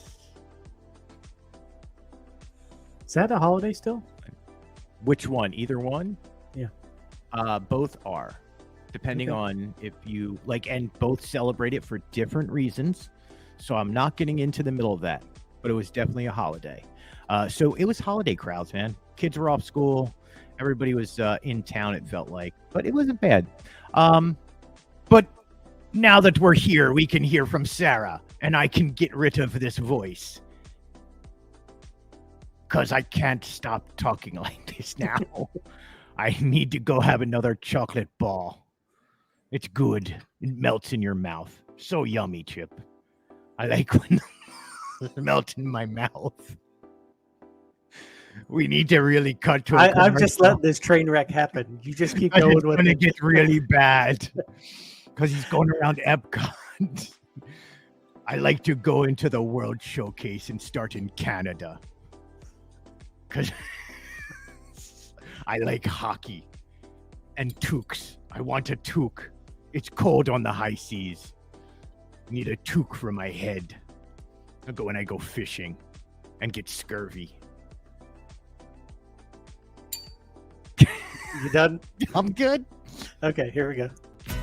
Is that a holiday still? Which one? Either one? Yeah. Both are, depending on if you like, and both celebrate it for different reasons. So I'm not getting into the middle of that, but it was definitely a holiday. So it was holiday crowds, man. Kids were off school. Everybody was in town, it felt like, but it wasn't bad. But now that we're here, we can hear from Sarah, and I can get rid of this voice. Because I can't stop talking like this now. I need to go have another chocolate ball. It's good. It melts in your mouth. So yummy, Chip. I like when it melts in my mouth. We need to really cut to I've just let this train wreck happen. You just keep going with it. It's going to get really bad. Because he's going around Epcot. I like to go into the World Showcase and start in Canada. Because I like hockey and toques. I want a toque It's cold on the high seas. Need a toque for my head. I go when I go fishing and get scurvy. You done? I'm good. Okay, here we go.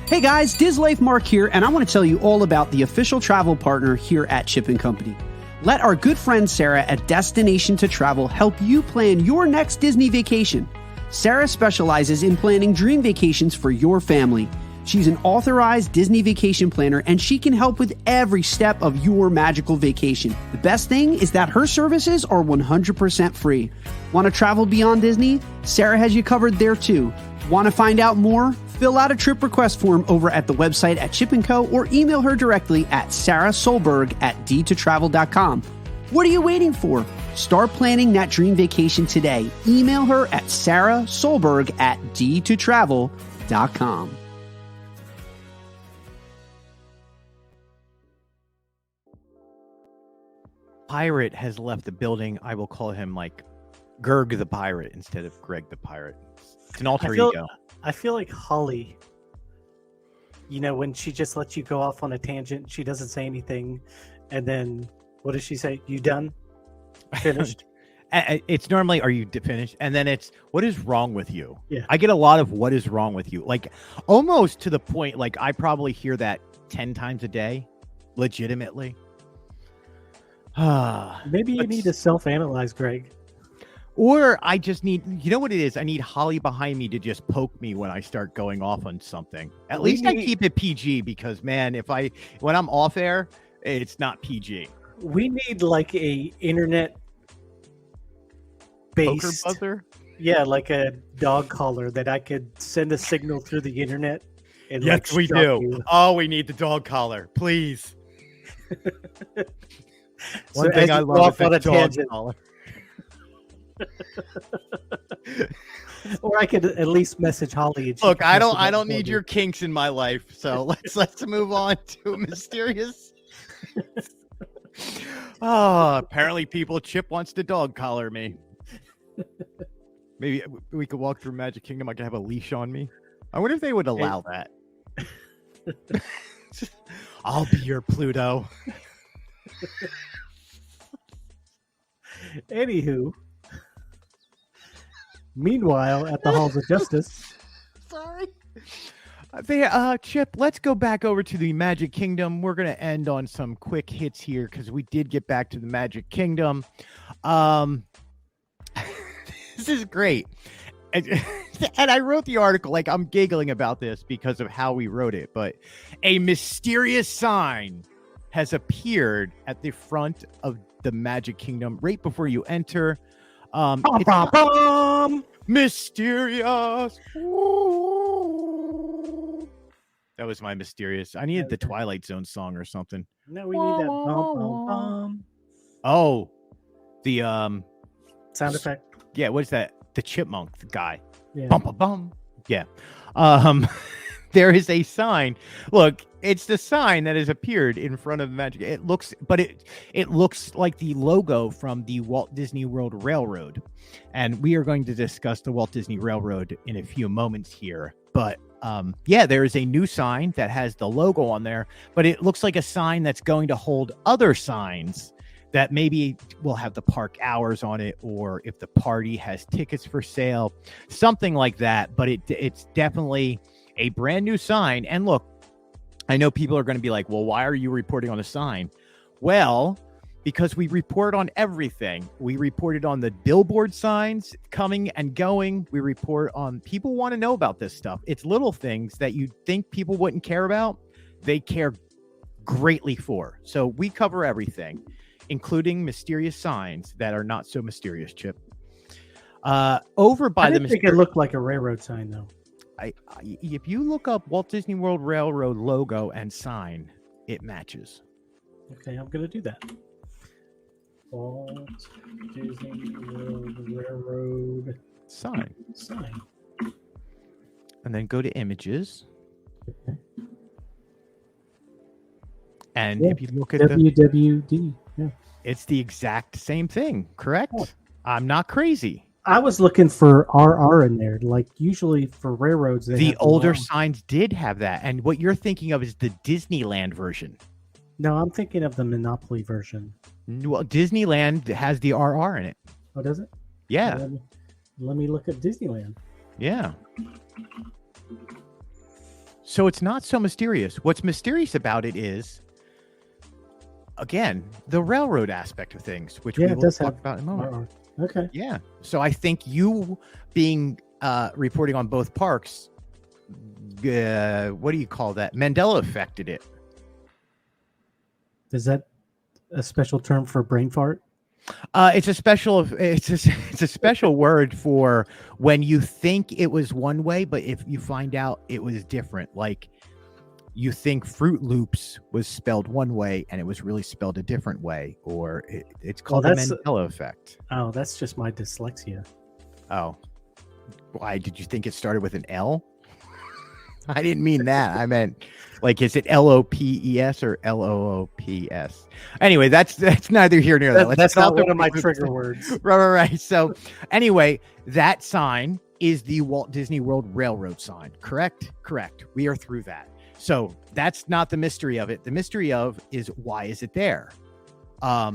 Hey guys, Diz Life Mark here, and I want to tell you all about the official travel partner here at Chip & Company. Let our good friend Sarah at Destination to Travel help you plan your next Disney vacation. Sarah specializes in planning dream vacations for your family. She's an authorized Disney vacation planner, and she can help with every step of your magical vacation. The best thing is that her services are 100% free. Want to travel beyond Disney? Sarah has you covered there too. Want to find out more? Fill out a trip request form over at the website at Chip & Co. or email her directly at sarahsolberg@d2travel.com. What are you waiting for? Start planning that dream vacation today. Email her at sarahsolberg@d2travel.com. Pirate has left the building. I will call him like Gerg the Pirate instead of Greg the Pirate. It's an alter ego. I feel like Holly, when she just lets you go off on a tangent, she doesn't say anything. And then what does she say? You done? Finished? It's normally, are you finished? And then it's, what is wrong with you? Yeah. I get a lot of what is wrong with you. Like almost to the point, like I probably hear that 10 times a day, legitimately. Maybe you need to self-analyze, Greg. Or I just need, you know what it is? I need Holly behind me to just poke me when I start going off on something. At least I keep it PG because, man, when I'm off air, it's not PG. We need like a internet Poker based buzzer? Yeah, like a dog collar that I could send a signal through the internet. And Yes, we do. You. Oh, we need the dog collar, please. So One thing I love is the dog collar. Or I could at least message Holly. And Look, I don't need your kinks in my life, so let's move on to mysterious. Oh, apparently Chip wants to dog collar me. Maybe we could walk through Magic Kingdom. I could have a leash on me. I wonder if they would allow that. I'll be your Pluto. Anywho, meanwhile, at the Halls of Justice. Sorry. Chip, let's go back over to the Magic Kingdom. We're going to end on some quick hits here because we did get back to the Magic Kingdom. This is great. And I wrote the article, like I'm giggling about this because of how we wrote it, but a mysterious sign has appeared at the front of the Magic Kingdom right before you enter. Mysterious. That was my mysterious. I needed the Twilight Zone song or something. No, we need that bum, bum, bum. Oh, the Sound effect. Yeah, what is that? The chipmunk guy. Yeah. Bum, bum, bum. Yeah. There is a sign. Look, it's the sign that has appeared in front of the Magic. It looks like the logo from the Walt Disney World Railroad. And we are going to discuss the Walt Disney Railroad in a few moments here. But there is a new sign that has the logo on there, but it looks like a sign that's going to hold other signs that maybe will have the park hours on it, or if the party has tickets for sale, something like that. But it's definitely a brand new sign. And look, I know people are going to be like, well, why are you reporting on a sign? Well, because we report on everything. We reported on the billboard signs coming and going. We report on, people want to know about this stuff. It's little things that you think people wouldn't care about. They care greatly for. So we cover everything, including mysterious signs that are not so mysterious, Chip. Over by I didn't think it looked like a railroad sign, though. If you look up Walt Disney World Railroad logo and sign, it matches. Okay, I'm going to do that. Walt Disney World Railroad sign. And then go to images. Okay. And if you look at WWD, it's the exact same thing, correct? Oh. I'm not crazy. I was looking for RR in there. Like usually for railroads, they The have older long. signs did have that. And what you're thinking of is the Disneyland version. No, I'm thinking of the Monopoly version. Well, Disneyland has the RR in it. Oh, does it? Yeah. Let me look at Disneyland. Yeah. So it's not so mysterious. What's mysterious about it is, again, the railroad aspect of things, which we it will does talk have about in a moment. RR. Okay. Yeah. So I think you being reporting on both parks, what do you call that? Mandela affected it. Is that a special term for brain fart? It's a special word for when you think it was one way, but if you find out it was different, like you think Fruit Loops was spelled one way and it was really spelled a different way, or it's called the Mandela effect. Oh, that's just my dyslexia. Oh, why did you think it started with an L? I didn't mean that. I meant, like, is it LOPES or LOOPS? Anyway, that's neither here nor there. That's not one of my trigger words. Right. So anyway, that sign is the Walt Disney World Railroad sign. Correct. We are through that. So that's not the mystery of it. The mystery of is, why is it there? I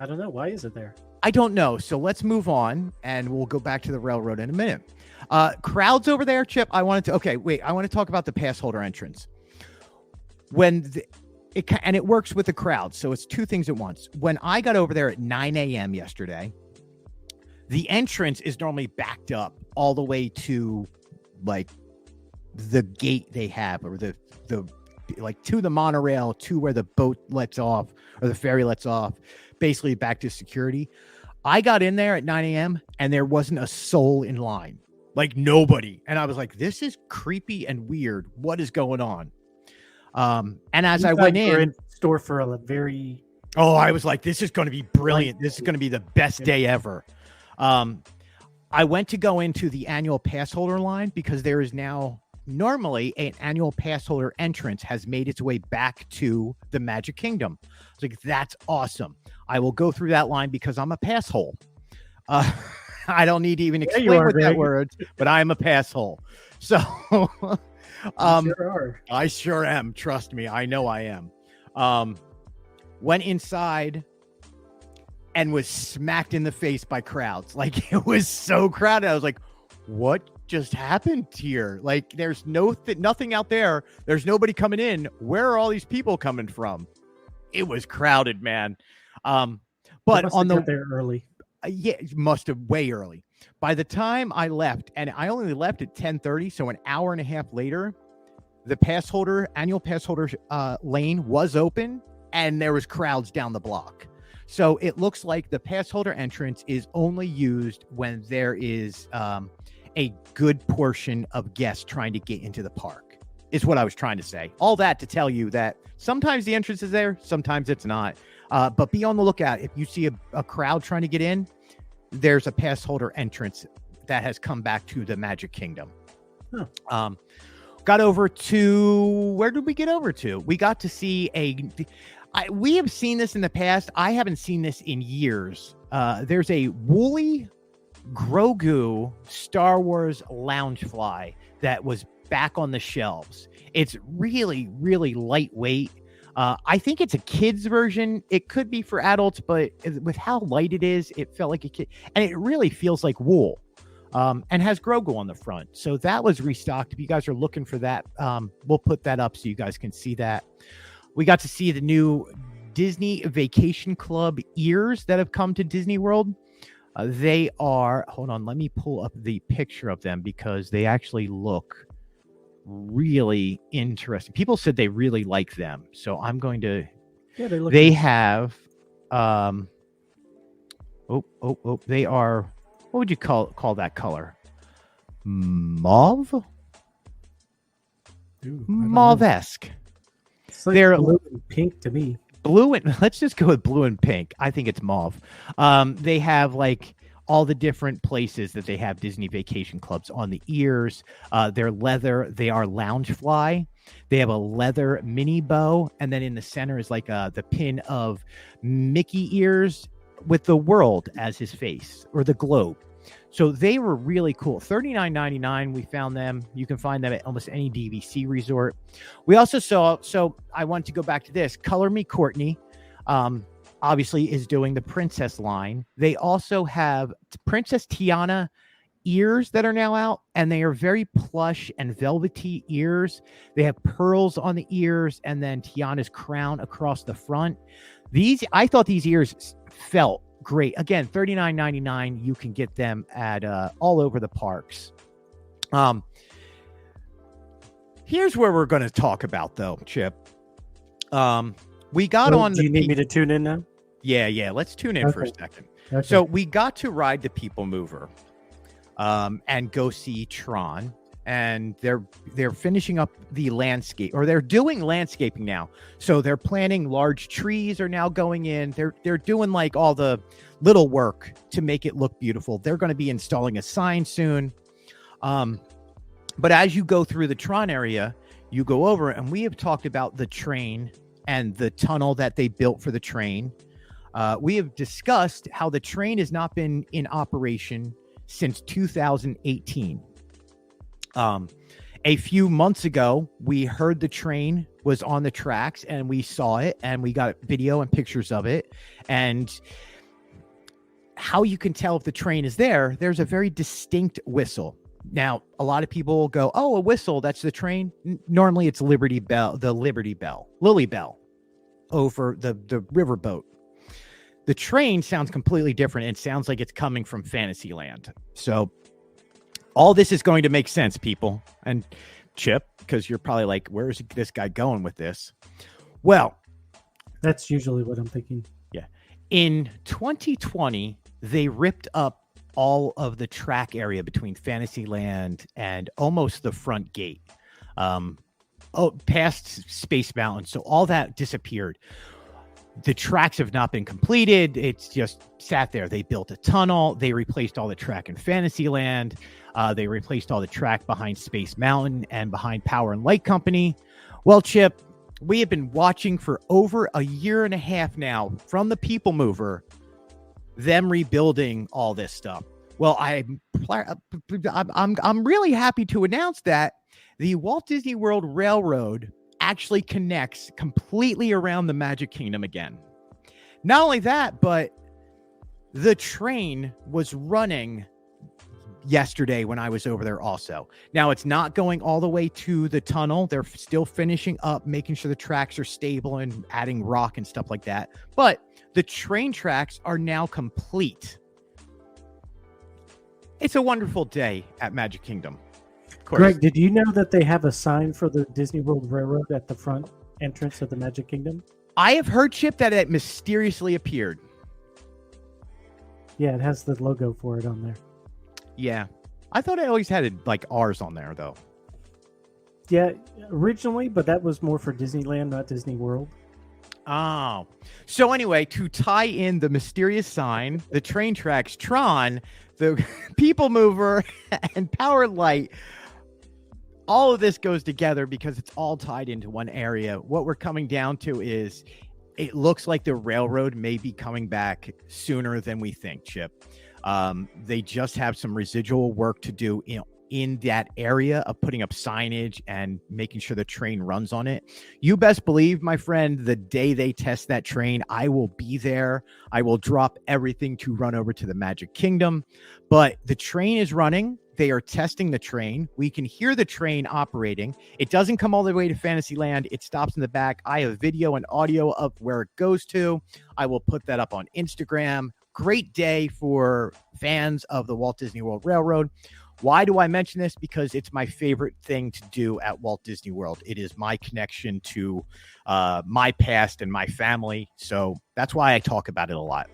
don't know. Why is it there? I don't know. So let's move on and we'll go back to the railroad in a minute. Crowds over there, Chip. I want to talk about the pass holder entrance. It works with the crowd. So it's two things at once. When I got over there at 9 a.m. yesterday, the entrance is normally backed up all the way to like the gate they have, or the like to the monorail, to where the boat lets off or the ferry lets off, basically back to security. I got in there at 9 a.m. and there wasn't a soul in line, like nobody. And I was like, this is creepy and weird. What is going on? And as I went in store for a very, I was like, this is going to be brilliant. This is going to be the best day ever. I went to go into the annual pass holder line because there is now normally an annual pass holder entrance has made its way back to the Magic Kingdom. I was like, that's awesome. I will go through that line because I'm a pass hole. I don't need to even explain what that word, but I'm a pass hole. So I sure am. Trust me. I know I am. Went inside and was smacked in the face by crowds. Like, it was so crowded. I was like, what just happened here? Like, there's nothing out there. There's nobody coming in. Where are all these people coming from? It was crowded, man. But on there early. Yeah, must have way early. By the time I left, and I only left at 10:30, so an hour and a half later, the annual pass holder lane was open, and there was crowds down the block. So it looks like the pass holder entrance is only used when there is a good portion of guests trying to get into the park, is what I was trying to say. All that to tell you that sometimes the entrance is there, sometimes it's not. But be on the lookout. If you see a crowd trying to get in, there's a pass holder entrance that has come back to the Magic Kingdom. Huh. Got over to, where did we get over to? We got to see we have seen this in the past. I haven't seen this in years. There's a woolly Grogu Star Wars Loungefly that was back on the shelves. It's really, really lightweight. I think it's a kid's version. It could be for adults, but with how light it is, it felt like a kid. And it really feels like wool, and has Grogu on the front. So that was restocked. If you guys are looking for that, we'll put that up so you guys can see that. We got to see the new Disney Vacation Club ears that have come to Disney World. They are, hold on, let me pull up the picture of them because they actually look really interesting. People said they really like them, so I'm going to. Yeah, they have. They are. What would you call that color? Mauve. Mauve-esque. It's like they're blue and pink to me. Blue and let's just go with blue and pink. I think it's mauve. They have like all the different places that they have Disney Vacation Clubs on the ears. They're leather. They are Loungefly. They have a leather mini bow, and then in the center is like the pin of Mickey ears with the world as his face, or the globe. So they were really cool. $39.99. We found them. You can find them at almost any DVC resort. We also saw, so I want to go back to this. Color Me Courtney, obviously is doing the princess line. They also have Princess Tiana ears that are now out, and they are very plush and velvety ears. They have pearls on the ears and then Tiana's crown across the front. I thought these ears felt great. Again, $39.99. You can get them at all over the parks. Here's where we're going to talk about, though, Chip. We got on. Do you need me to tune in now? Yeah. Let's tune in for a second. Okay. So we got to ride the People Mover, and go see Tron, and they're finishing up the landscape, or they're doing landscaping now. So they're planting large trees are now going in. They're doing like all the little work to make it look beautiful. They're going to be installing a sign soon. But as you go through the Tron area, you go over, and we have talked about the train and the tunnel that they built for the train. We have discussed how the train has not been in operation since 2018. A few months ago, we heard the train was on the tracks, and we saw it, and we got video and pictures of it. And how you can tell if the train is there, there's a very distinct whistle. Now, a lot of people will go, oh, a whistle, that's the train. Normally it's Lily Bell over the riverboat. The train sounds completely different. It sounds like it's coming from Fantasyland. So all this is going to make sense, people. And Chip, because you're probably like, where is this guy going with this? Well, that's usually what I'm thinking. Yeah. In 2020, they ripped up all of the track area between Fantasyland and almost the front gate, past Space Mountain. So all that disappeared. The tracks have not been completed. It's just sat there. They built a tunnel. They replaced all the track in Fantasyland. They replaced all the track behind Space Mountain and behind Power and Light Company. Well, Chip, we have been watching for over a year and a half now from the People Mover, them rebuilding all this stuff. Well, I'm really happy to announce that the Walt Disney World Railroad actually connects completely around the Magic Kingdom again. Not only that, but the train was running yesterday when I was over there also. Now, it's not going all the way to the tunnel. They're still finishing up, making sure the tracks are stable and adding rock and stuff like that. But the train tracks are now complete. It's a wonderful day at Magic Kingdom. Greg, did you know that they have a sign for the Disney World Railroad at the front entrance of the Magic Kingdom? I have heard, Chip, that it mysteriously appeared. Yeah, it has the logo for it on there. Yeah. I thought I always had like ours on there, though. Yeah, originally, but that was more for Disneyland, not Disney World. Oh. So anyway, to tie in the mysterious sign, the train tracks, Tron, the People Mover, and Power Light, all of this goes together because it's all tied into one area. What we're coming down to is it looks like the railroad may be coming back sooner than we think, Chip. They just have some residual work to do in that area of putting up signage and making sure the train runs on it. You best believe, my friend, the day they test that train, I will be there. I will drop everything to run over to the Magic Kingdom. But the train is running. They are testing the train. We can hear the train operating. It doesn't come all the way to Fantasyland. It stops in the back. I have video and audio of where it goes to. I will put that up on Instagram. Great day for fans of the Walt Disney World Railroad. Why do I mention this? Because it's my favorite thing to do at Walt Disney World. It is my connection to my past and my family. So that's why I talk about it a lot.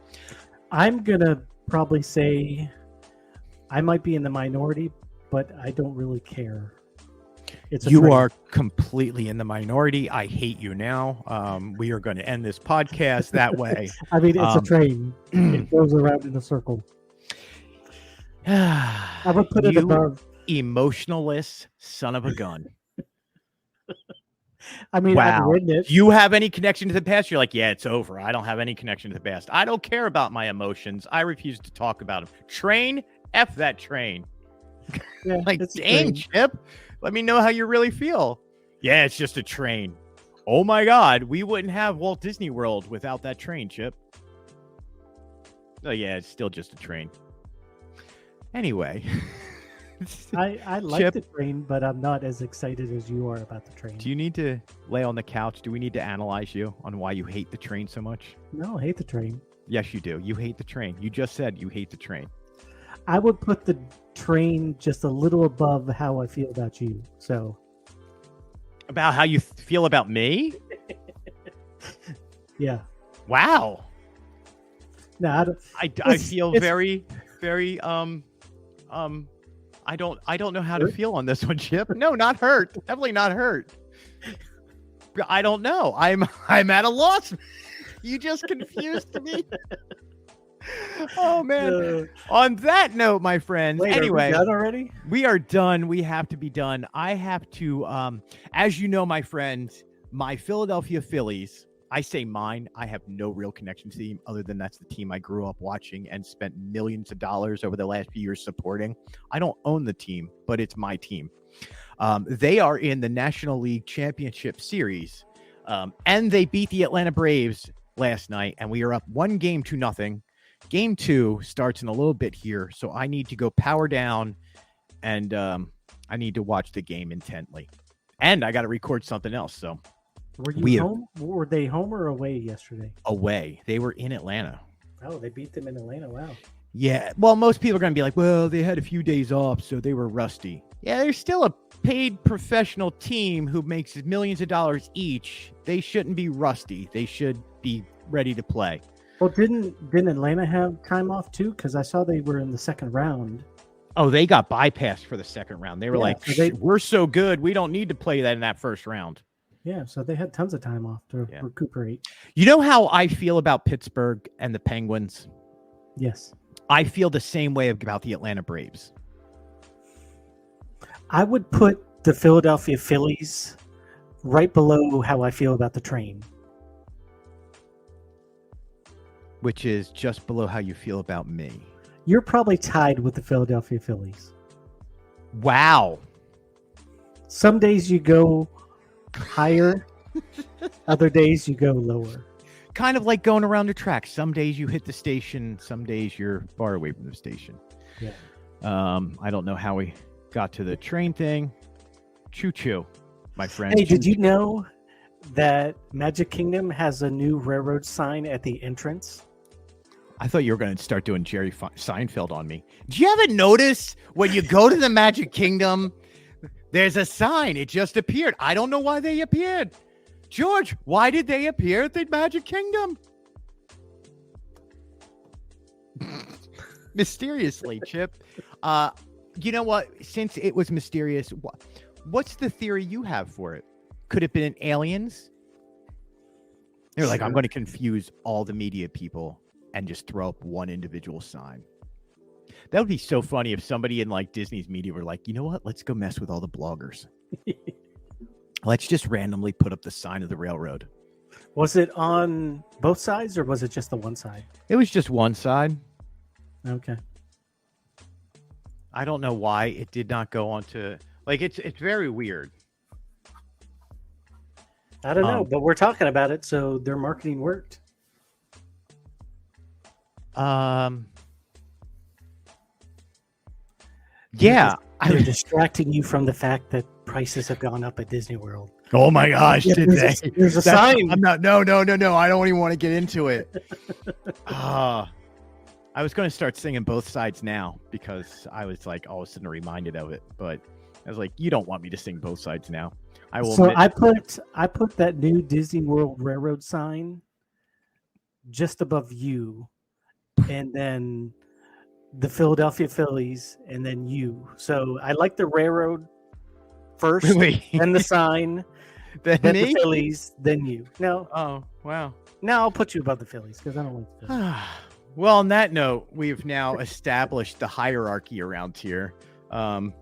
I'm going to probably say I might be in the minority, but I don't really care. You are completely in the minority. I hate you now. We are going to end this podcast that way. I mean, it's a train. It goes around in a circle. I would put it above. Emotionless son of a gun. I mean, wow. I've written it. You have any connection to the past? You're like, yeah, it's over. I don't have any connection to the past. I don't care about my emotions. I refuse to talk about them. Train, F that train. Yeah, Like, it's a dang, train. Chip, let me know how you really feel. Yeah, it's just a train. Oh my God, we wouldn't have Walt Disney World without that train, Chip. Oh yeah, it's still just a train. Anyway. I like Chip, the train, but I'm not as excited as you are about the train. do you need to lay on the couch? Do we need to analyze you on why you hate the train so much? No, I hate the train. Yes, you do. You hate the train. You just said you hate the train. I would put the train just a little above how I feel about you. So About how you feel about me? yeah. Wow. No, I don't. I feel very, very I don't know how to feel on this one, Chip. No, not hurt. Definitely not hurt. I don't know. I'm at a loss. You just confused me. Oh man. On that note, my friends. Wait, anyway, are we done already? we are done. We have to be done. I have to as you know, my friends, my Philadelphia Phillies, I say mine. I have no real connection to the team other than that's the team I grew up watching and spent millions of dollars over the last few years supporting. I don't own the team, but it's my team. They are in the National League Championship Series, and they beat the Atlanta Braves last night, and we are up 1-0. Game 2 starts in a little bit here, so I need to go power down, and I need to watch the game intently. And I got to record something else, so. Were you home? Were they home or away yesterday? Away. They were in Atlanta. Oh, they beat them in Atlanta. Wow. Yeah. Well, most people are going to be like, well, they had a few days off, so they were rusty. Yeah, they're still a paid professional team who makes millions of dollars each. They shouldn't be rusty. They should be ready to play. Well, didn't Atlanta have time off too? Because I saw they were in the second round. Oh, they got bypassed for the second round. They were like, we're so good. We don't need to play that in that first round. Yeah, so they had tons of time off to recuperate. You know how I feel about Pittsburgh and the Penguins? Yes. I feel the same way about the Atlanta Braves. I would put the Philadelphia Phillies right below how I feel about the train. Which is just below how you feel about me. You're probably tied with the Philadelphia Phillies. Wow. Some days you go higher, other days you go lower. Kind of like going around the track. Some days you hit the station, some days you're far away from the station. Yeah. I don't know how we got to the train thing. Choo-choo, my friend. Hey, did you know that Magic Kingdom has a new railroad sign at the entrance? I thought you were going to start doing Jerry Seinfeld on me. Did you ever notice when you go to the Magic Kingdom, there's a sign. It just appeared. I don't know why they appeared. George, why did they appear at the Magic Kingdom? Mysteriously, Chip. You know what? Since it was mysterious, what's the theory you have for it? Could it have been aliens? They're like, I'm going to confuse all the media people and just throw up one individual sign. That would be so funny if somebody in like Disney's media were like, you know what? Let's go mess with all the bloggers. Let's just randomly put up the sign of the railroad. Was it on both sides or was it just the one side? It was just one side. Okay. I don't know why it did not go on to like it's very weird. I don't know, but we're talking about it, so their marketing worked. Yeah, they're distracting you from the fact that prices have gone up at Disney World. Oh my gosh, did they? There's a sign. I'm not. No. I don't even want to get into it. I was going to start singing both sides now because I was like all of a sudden reminded of it, but I was like, you don't want me to sing both sides now. I will. So I put that new Disney World Railroad sign just above you, and then the Philadelphia Phillies, and then you. So I like the railroad first, then the sign, then the Phillies, then you. No. Oh, wow. Now I'll put you above the Phillies because I don't like the Phillies. Well, on that note, we've now established the hierarchy around here. And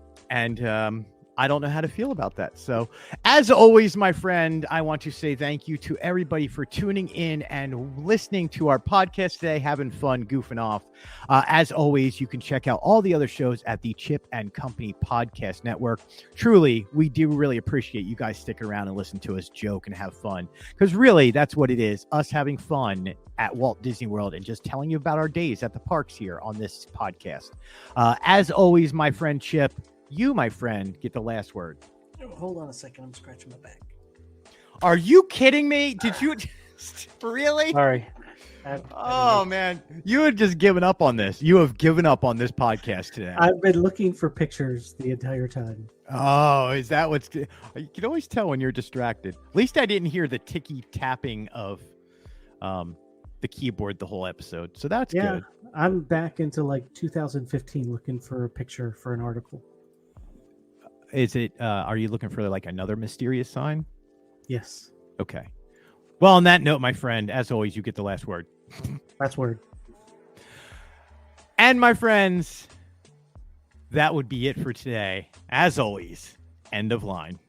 I don't know how to feel about that. So, as always, my friend, I want to say thank you to everybody for tuning in and listening to our podcast today, having fun, goofing off. As always, you can check out all the other shows at the Chip and Company Podcast Network. Truly, we do really appreciate you guys sticking around and listen to us joke and have fun, because really, that's what it is, us having fun at Walt Disney World and just telling you about our days at the parks here on this podcast. As always, my friend Chip, you, my friend, get the last word. Hold on a second. I'm scratching my back. Are you kidding me? Did you really? Sorry. Oh, man. You had just given up on this. You have given up on this podcast today. I've been looking for pictures the entire time. Oh, is that what's... You can always tell when you're distracted. At least I didn't hear the ticky tapping of the keyboard the whole episode. So that's good. I'm back into like 2015 looking for a picture for an article. Is it, are you looking for like another mysterious sign? Yes. Okay. Well, on that note, my friend, as always, you get the last word. Last word. And my friends, that would be it for today. As always, end of line.